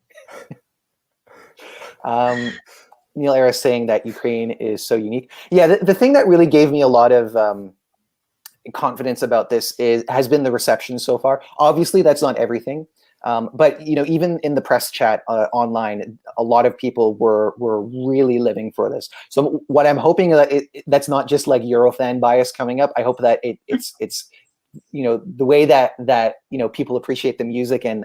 Neil Era saying that Ukraine is so unique. Yeah, the thing that really gave me a lot of confidence about this has been the reception so far. Obviously, that's not everything, but you know, even in the press chat online, a lot of people were really living for this. So what I'm hoping that that's not just like Eurofan bias coming up. I hope that it's you know, the way that you know, people appreciate the music and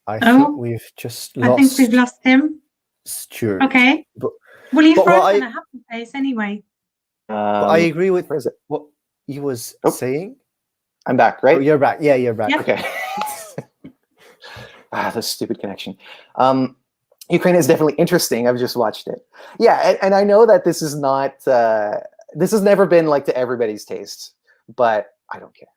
I think we've just lost. I think we've lost him. Stuart. Okay. Well, he froze on a happy face anyway. I agree with what he was saying. I'm back, right? Oh, you're back. Yeah, you're back. Yep. Okay. This stupid connection. Ukraine is definitely interesting. I've just watched it. Yeah, and I know that this is not. This has never been like to everybody's taste, but I don't care.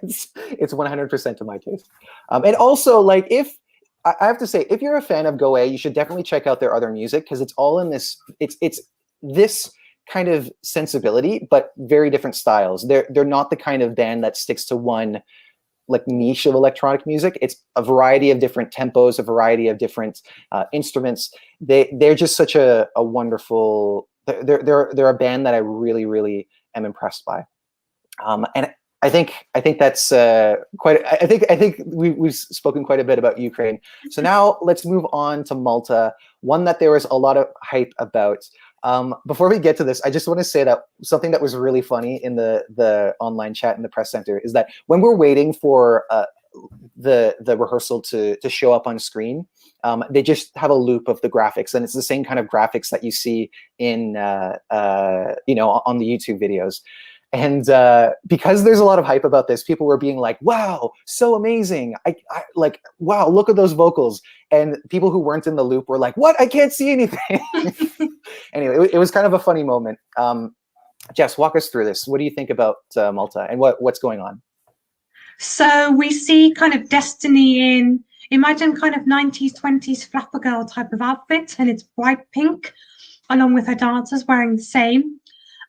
It's 100% to my taste. And also, like, if I have to say, if you're a fan of Goe, you should definitely check out their other music, because it's all in this. It's this kind of sensibility, but very different styles. They're not the kind of band that sticks to one like niche of electronic music. It's a variety of different tempos, a variety of different instruments. They're just such a wonderful. They're a band that I really am impressed by. And I think that's quite. I think we've spoken quite a bit about Ukraine. So now let's move on to Malta, one that there was a lot of hype about. Before we get to this, I just want to say that something that was really funny in the online chat in the press center is that when we're waiting for the rehearsal to show up on screen, they just have a loop of the graphics, and it's the same kind of graphics that you see in on the YouTube videos. And because there's a lot of hype about this, people were being like, wow, so amazing. I like, wow, look at those vocals. And people who weren't in the loop were like, what? I can't see anything. Anyway, it was kind of a funny moment. Jess, walk us through this. What do you think about Malta and what's going on? So we see kind of Destiny in, imagine kind of 90s, 20s flapper girl type of outfit, and it's bright pink, along with her dancers wearing the same.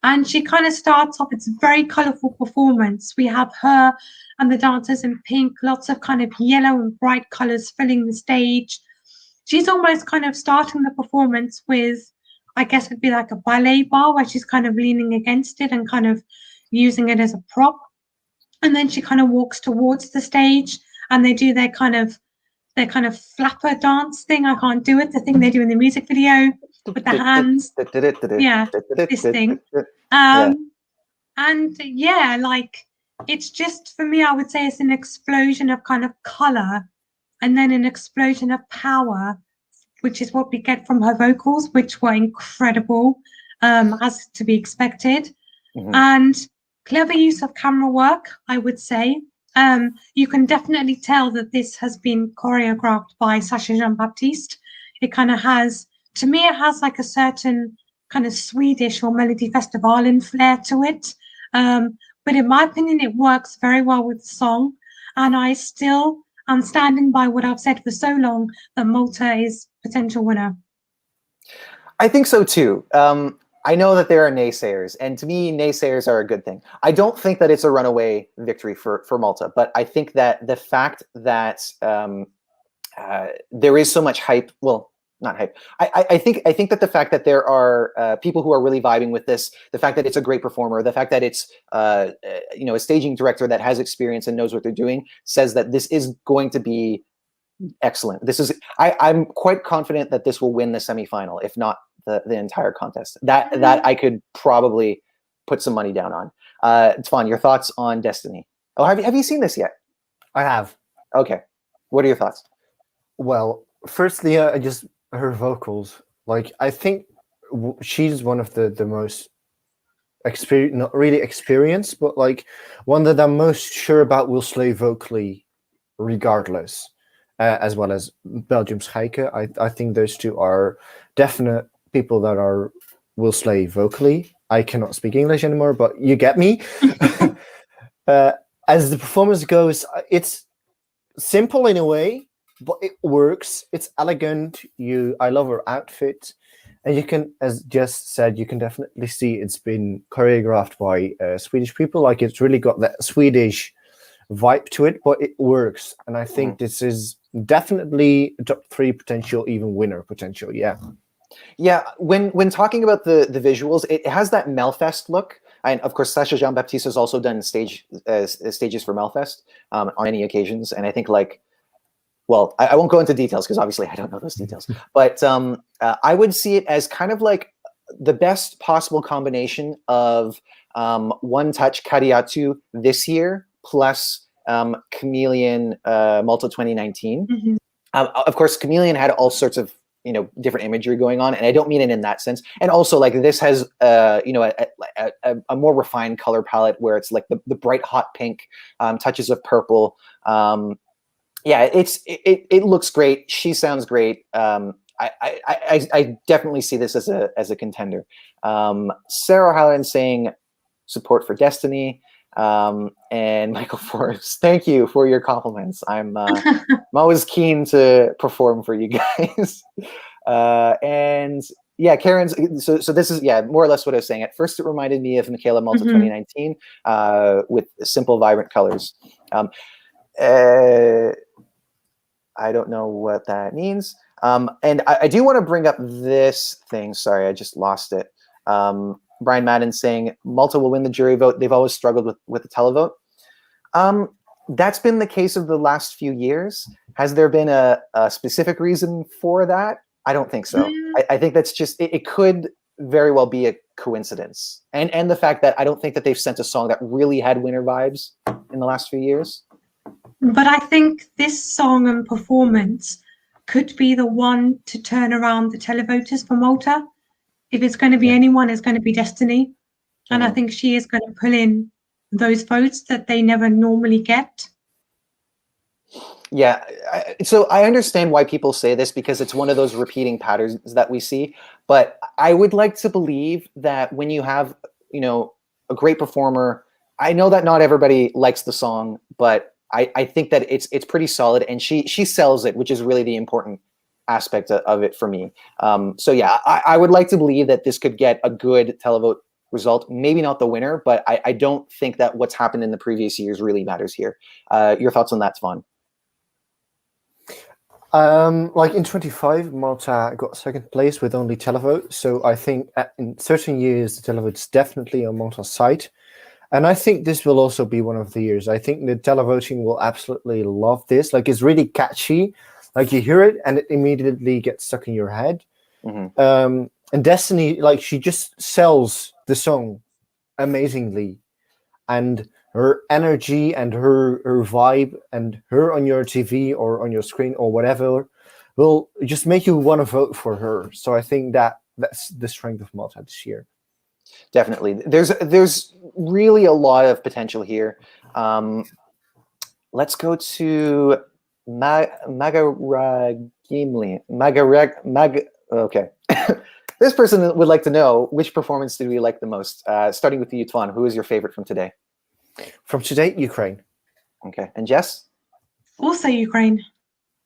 And she kind of starts off, it's a very colourful performance. We have her and the dancers in pink, lots of kind of yellow and bright colours filling the stage. She's almost kind of starting the performance with, I guess it'd be like a ballet bar where she's kind of leaning against it and kind of using it as a prop. And then she kind of walks towards the stage and they do their kind of flapper dance thing. I can't do it. The thing they do in the music video with the hands. Yeah, this thing. And yeah, like it's just, for me, I would say it's an explosion of kind of color and then an explosion of power, which is what we get from her vocals, which were incredible, as to be expected. And clever use of camera work, I would say. You can definitely tell that this has been choreographed by Sasha Jean-Baptiste. It kind of has, to me, it has like a certain kind of Swedish or Melodifestivalen flair to it. But in my opinion, it works very well with the song. And I'm standing by what I've said for so long, that Malta is potential winner. I think so too. I know that there are naysayers, and to me, naysayers are a good thing. I don't think that it's a runaway victory for Malta, but I think that the fact that there is so much hype, well, not hype. I think that the fact that there are people who are really vibing with this, the fact that it's a great performer, the fact that it's a staging director that has experience and knows what they're doing, says that this is going to be excellent. I'm quite confident that this will win the semifinal, if not the entire contest. That I could probably put some money down on. Twan, your thoughts on Destiny? Oh, have you seen this yet? I have. Okay. What are your thoughts? Well, firstly, just her vocals. Like, I think she's one of the most not really experienced, but like one that I'm most sure about will slay vocally regardless, as well as Belgium's Heike. I think those two are definite people that will slay vocally. I cannot speak English anymore, but you get me. As the performance goes, it's simple in a way, but it works. It's elegant. I love her outfit, and you can, as Jess said, you can definitely see it's been choreographed by Swedish people. Like, it's really got that Swedish vibe to it, but it works. And I think this is definitely top 3 potential, even winner potential. Yeah. When talking about the visuals, it has that Melfest look. And of course, Sasha Jean-Baptiste has also done stages for Melfest on many occasions. And I think, like, well, I won't go into details because obviously I don't know those details. But I would see it as kind of like the best possible combination of One Touch Kariatu this year plus Chameleon Malta 2019. Of course, Chameleon had all sorts of different imagery going on, and I don't mean it in that sense. And also, like, this has a more refined color palette where it's like the bright hot pink, touches of purple. Yeah, it looks great. She sounds great. I definitely see this as a contender. Sarah Halloran saying support for Destiny. And Michael Forrest, thank you for your compliments. I'm always keen to perform for you guys. And yeah, Karen's, so this is, more or less what I was saying. At first, it reminded me of Michaela Malta 2019 with simple, vibrant colors. I don't know what that means. And I do want to bring up this thing. Sorry, I just lost it. Brian Madden saying Malta will win the jury vote. They've always struggled with the televote. That's been the case of the last few years. Has there been a specific reason for that? I don't think so. I think that's just, it could very well be a coincidence. And the fact that I don't think that they've sent a song that really had winner vibes in the last few years. But I think this song and performance could be the one to turn around the televoters for Malta. If it's going to be anyone, it's going to be Destiny. And I think she is going to pull in those votes that they never normally get. Yeah, so I understand why people say this, because it's one of those repeating patterns that we see. But I would like to believe that when you have, a great performer, I know that not everybody likes the song, but I think that it's pretty solid, and she sells it, which is really the important aspect of it for me. So yeah, I would like to believe that this could get a good televote result. Maybe not the winner, but I don't think that what's happened in the previous years really matters here. Your thoughts on that, Svon? Like in 25, Malta got second place with only televote. So I think in certain years, the televote's definitely on Malta's side. And I think this will also be one of the years. I think the televoting will absolutely love this. Like, it's really catchy. Like, you hear it and it immediately gets stuck in your head. And Destiny, like, she just sells the song amazingly. And her energy and her vibe and her on your TV or on your screen or whatever will just make you want to vote for her. So I think that's the strength of Malta this year. Definitely. There's really a lot of potential here. Let's go to Magaragimli. Okay. This person would like to know, which performance did we like the most? Starting with you, Twan, who is your favorite from today? From today, Ukraine. Okay. And Jess? Also Ukraine.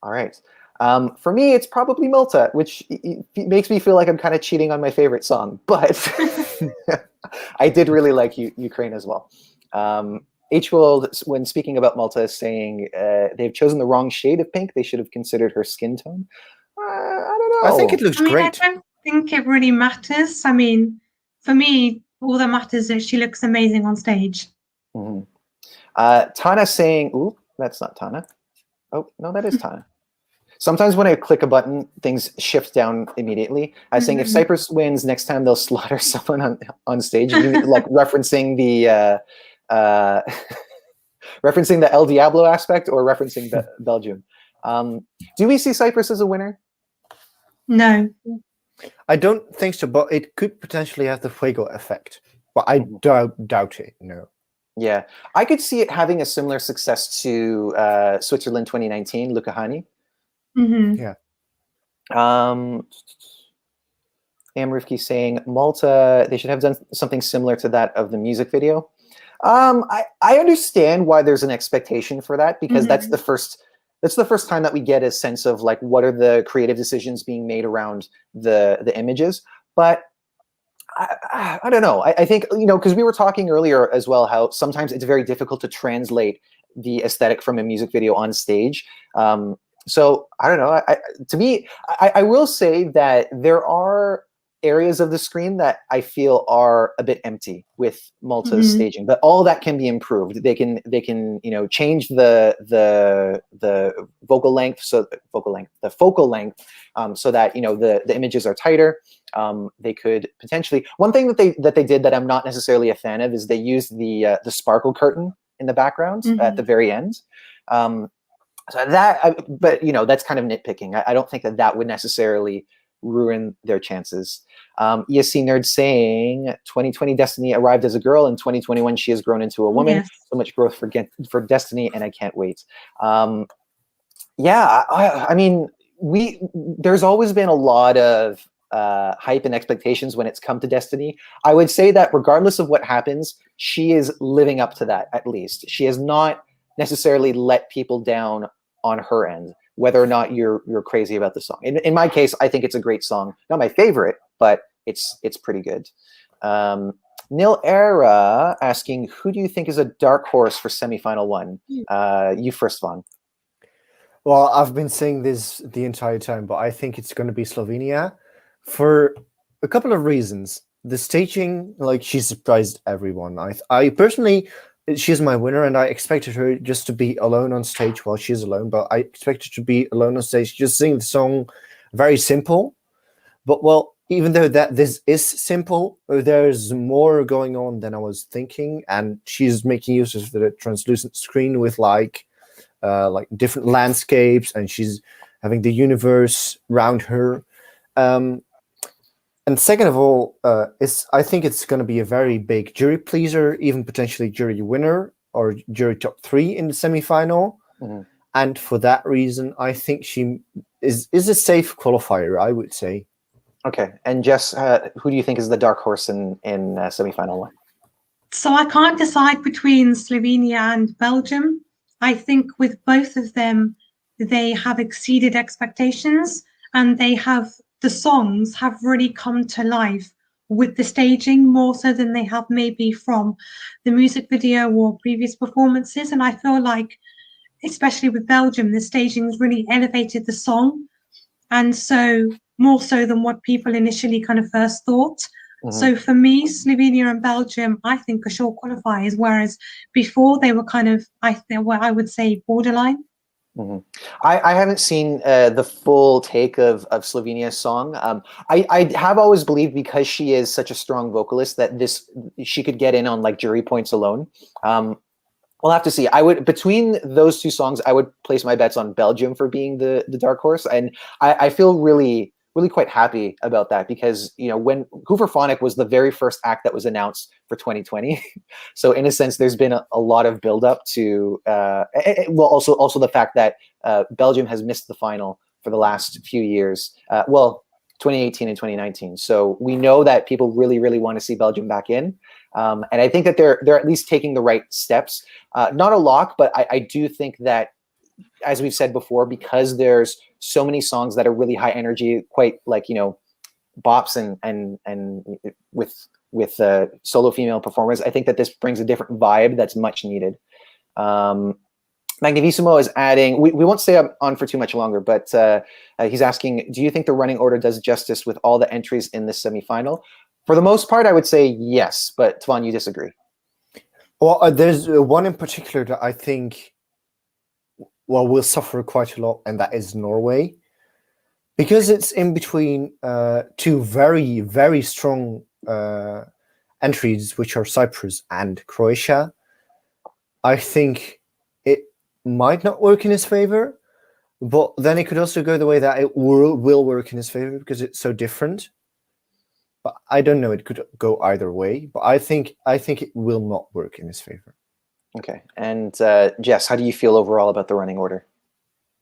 All right. For me, it's probably Malta, which makes me feel like I'm kind of cheating on my favorite song. But I did really like Ukraine as well. H-World, when speaking about Malta, is saying they've chosen the wrong shade of pink. They should have considered her skin tone. I don't know. I think it looks great. I don't think it really matters. I mean, for me, all that matters is she looks amazing on stage. Tana saying, ooh, that's not Tana. Oh, no, that is Tana. Sometimes when I click a button, things shift down immediately. I was saying if Cyprus wins, next time they'll slaughter someone on stage. Like referencing the referencing the El Diablo aspect, or referencing Belgium. Do we see Cyprus as a winner? No. I don't think so, but it could potentially have the Fuego effect. But I doubt it, no. Yeah, I could see it having a similar success to Switzerland 2019, Lukahani. Yeah. Amrifki saying Malta, they should have done something similar to that of the music video. I understand why there's an expectation for that, because that's the first time that we get a sense of like what are the creative decisions being made around the images. But I don't know. I think, because we were talking earlier as well, how sometimes it's very difficult to translate the aesthetic from a music video on stage. So I don't know. To me, I will say that there are areas of the screen that I feel are a bit empty with Malta's staging, but all that can be improved. They can change the vocal length, the focal length, so that the images are tighter. They could potentially, one thing that they did that I'm not necessarily a fan of is they used the sparkle curtain in the background at the very end. So but that's kind of nitpicking. I don't think that would necessarily ruin their chances. ESC Nerd saying 2020 Destiny arrived as a girl, in 2021 she has grown into a woman. Yes. So much growth for Destiny, and I can't wait. Yeah, I mean, there's always been a lot of hype and expectations when it's come to Destiny. I would say that regardless of what happens, she is living up to that. At least she has not necessarily let people down on her end, whether or not you're crazy about the song. In my case, I think it's a great song. Not my favorite, but it's pretty good. Nil Era asking, who do you think is a dark horse for semifinal one? You first, Vaughn. Well, I've been saying this the entire time, but I think it's going to be Slovenia for a couple of reasons. The staging, like, she surprised everyone. I personally, she's my winner, and I expected her just to be alone on stage while she's alone, but I expected her to be alone on stage, just sing the song very simple. But, well, even though this is simple, there's more going on than I was thinking, and she's making use of the translucent screen with like different landscapes, and she's having the universe around her. And second of all, I think it's going to be a very big jury pleaser, even potentially jury winner or jury top 3 in the semifinal. Mm-hmm. And for that reason, I think she is a safe qualifier, I would say. Okay, and Jess, who do you think is the dark horse in semifinal one? So I can't decide between Slovenia and Belgium. I think with both of them, they have exceeded expectations, and the songs have really come to life with the staging more so than they have maybe from the music video or previous performances. And I feel like, especially with Belgium, the staging's really elevated the song, and so more so than what people initially kind of first thought. Mm-hmm. So for me, Slovenia and Belgium, I think, are sure qualifiers, whereas before they were kind of, I would say, borderline. Mm-hmm. I haven't seen the full take of Slovenia's song. I have always believed, because she is such a strong vocalist, that she could get in on like jury points alone. We'll have to see. Between those two songs, I would place my bets on Belgium for being the dark horse, and I feel really quite happy about that, because when Hooverphonic was the very first act that was announced for 2020, so in a sense there's been a lot of build up to also the fact that Belgium has missed the final for the last few years, 2018 and 2019, so we know that people really want to see Belgium back in, and I think that they're at least taking the right steps. Not a lock, but I do think that, as we've said before, because there's so many songs that are really high energy, quite like bops and with solo female performers, I think that this brings a different vibe that's much needed. Magnivissimo is adding, we won't stay on for too much longer, but he's asking, do you think the running order does justice with all the entries in this semifinal? For the most part, I would say yes, but Tvan, you disagree. Well, there's one in particular that I think will suffer quite a lot, and that is Norway, because it's in between two very strong entries, which are Cyprus and Croatia. I think it might not work in his favor, but then it could also go the way that it will work in his favor, because it's so different. But I don't know, it could go either way, but I think it will not work in his favor. Okay, and Jess, how do you feel overall about the running order?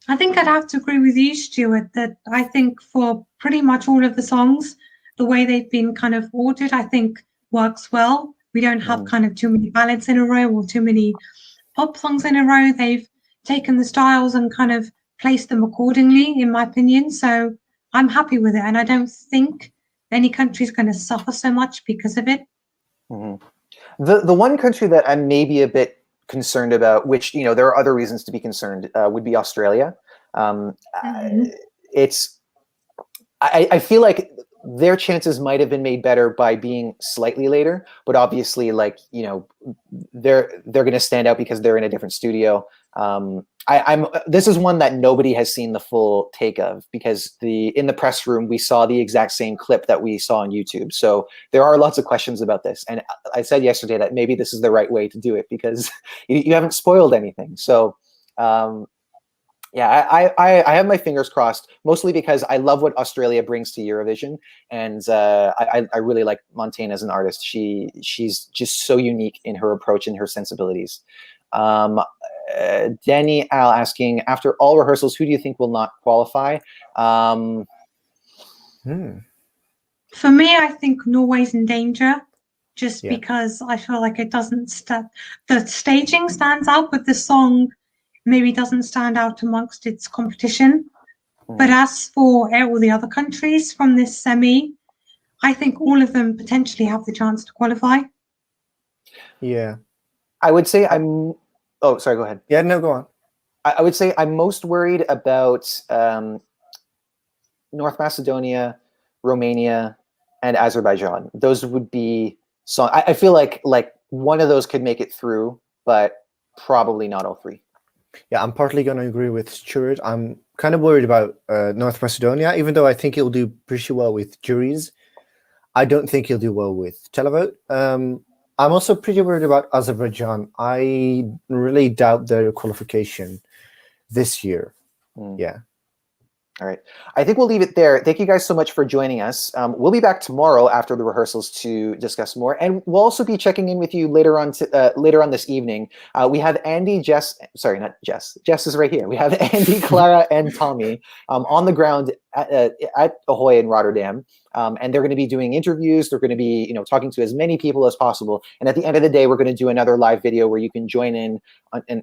I think I'd have to agree with you, Stuart, that I think for pretty much all of the songs, the way they've been kind of ordered, I think works well. We don't have kind of too many ballads in a row or too many pop songs in a row. They've taken the styles and kind of placed them accordingly, in my opinion. So I'm happy with it, and I don't think any country is going to suffer so much because of it. Mm-hmm. The one country that I'm maybe a bit concerned about, which there are other reasons to be concerned, would be Australia. I feel like their chances might have been made better by being slightly later, but obviously, like they're going to stand out because they're in a different studio. This is one that nobody has seen the full take of, because in the press room we saw the exact same clip that we saw on YouTube. So there are lots of questions about this, and I said yesterday that maybe this is the right way to do it, because you haven't spoiled anything. So yeah, I have my fingers crossed, mostly because I love what Australia brings to Eurovision, and I really like Montaigne as an artist. She's just so unique in her approach and her sensibilities. Danny Al asking, after all rehearsals, who do you think will not qualify? For me, I think Norway's in danger, just because I feel like it doesn't the staging stands out, but the song maybe doesn't stand out amongst its competition. But as for all the other countries from this semi, I think all of them potentially have the chance to qualify. Yeah. I would say I'm. Oh, sorry. Go ahead. Yeah. No, go on. I would say I'm most worried about North Macedonia, Romania, and Azerbaijan. Those would be I feel like one of those could make it through, but probably not all three. Yeah, I'm partly going to agree with Stuart. I'm kind of worried about North Macedonia, even though I think he'll do pretty well with juries. I don't think he'll do well with televote. I'm also pretty worried about Azerbaijan. I really doubt their qualification this year. Yeah. All right. I think we'll leave it there. Thank you guys so much for joining us. We'll be back tomorrow after the rehearsals to discuss more, and we'll also be checking in with you later on this evening. We have Andy, Jess. Sorry, not Jess. Jess is right here. We have Andy, Clara, and Tommy on the ground at Ahoy in Rotterdam, and they're going to be doing interviews. They're going to be talking to as many people as possible. And at the end of the day, we're going to do another live video where you can join in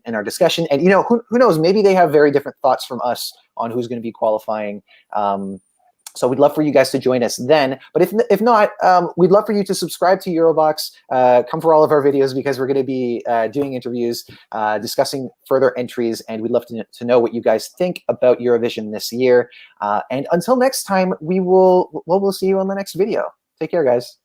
our discussion. And who knows? Maybe they have very different thoughts from us on who's going to be qualifying. So we'd love for you guys to join us then. But if not, we'd love for you to subscribe to Eurovoxx. Come for all of our videos because we're going to be doing interviews, discussing further entries, and we'd love to know what you guys think about Eurovision this year. And until next time, we'll see you on the next video. Take care, guys.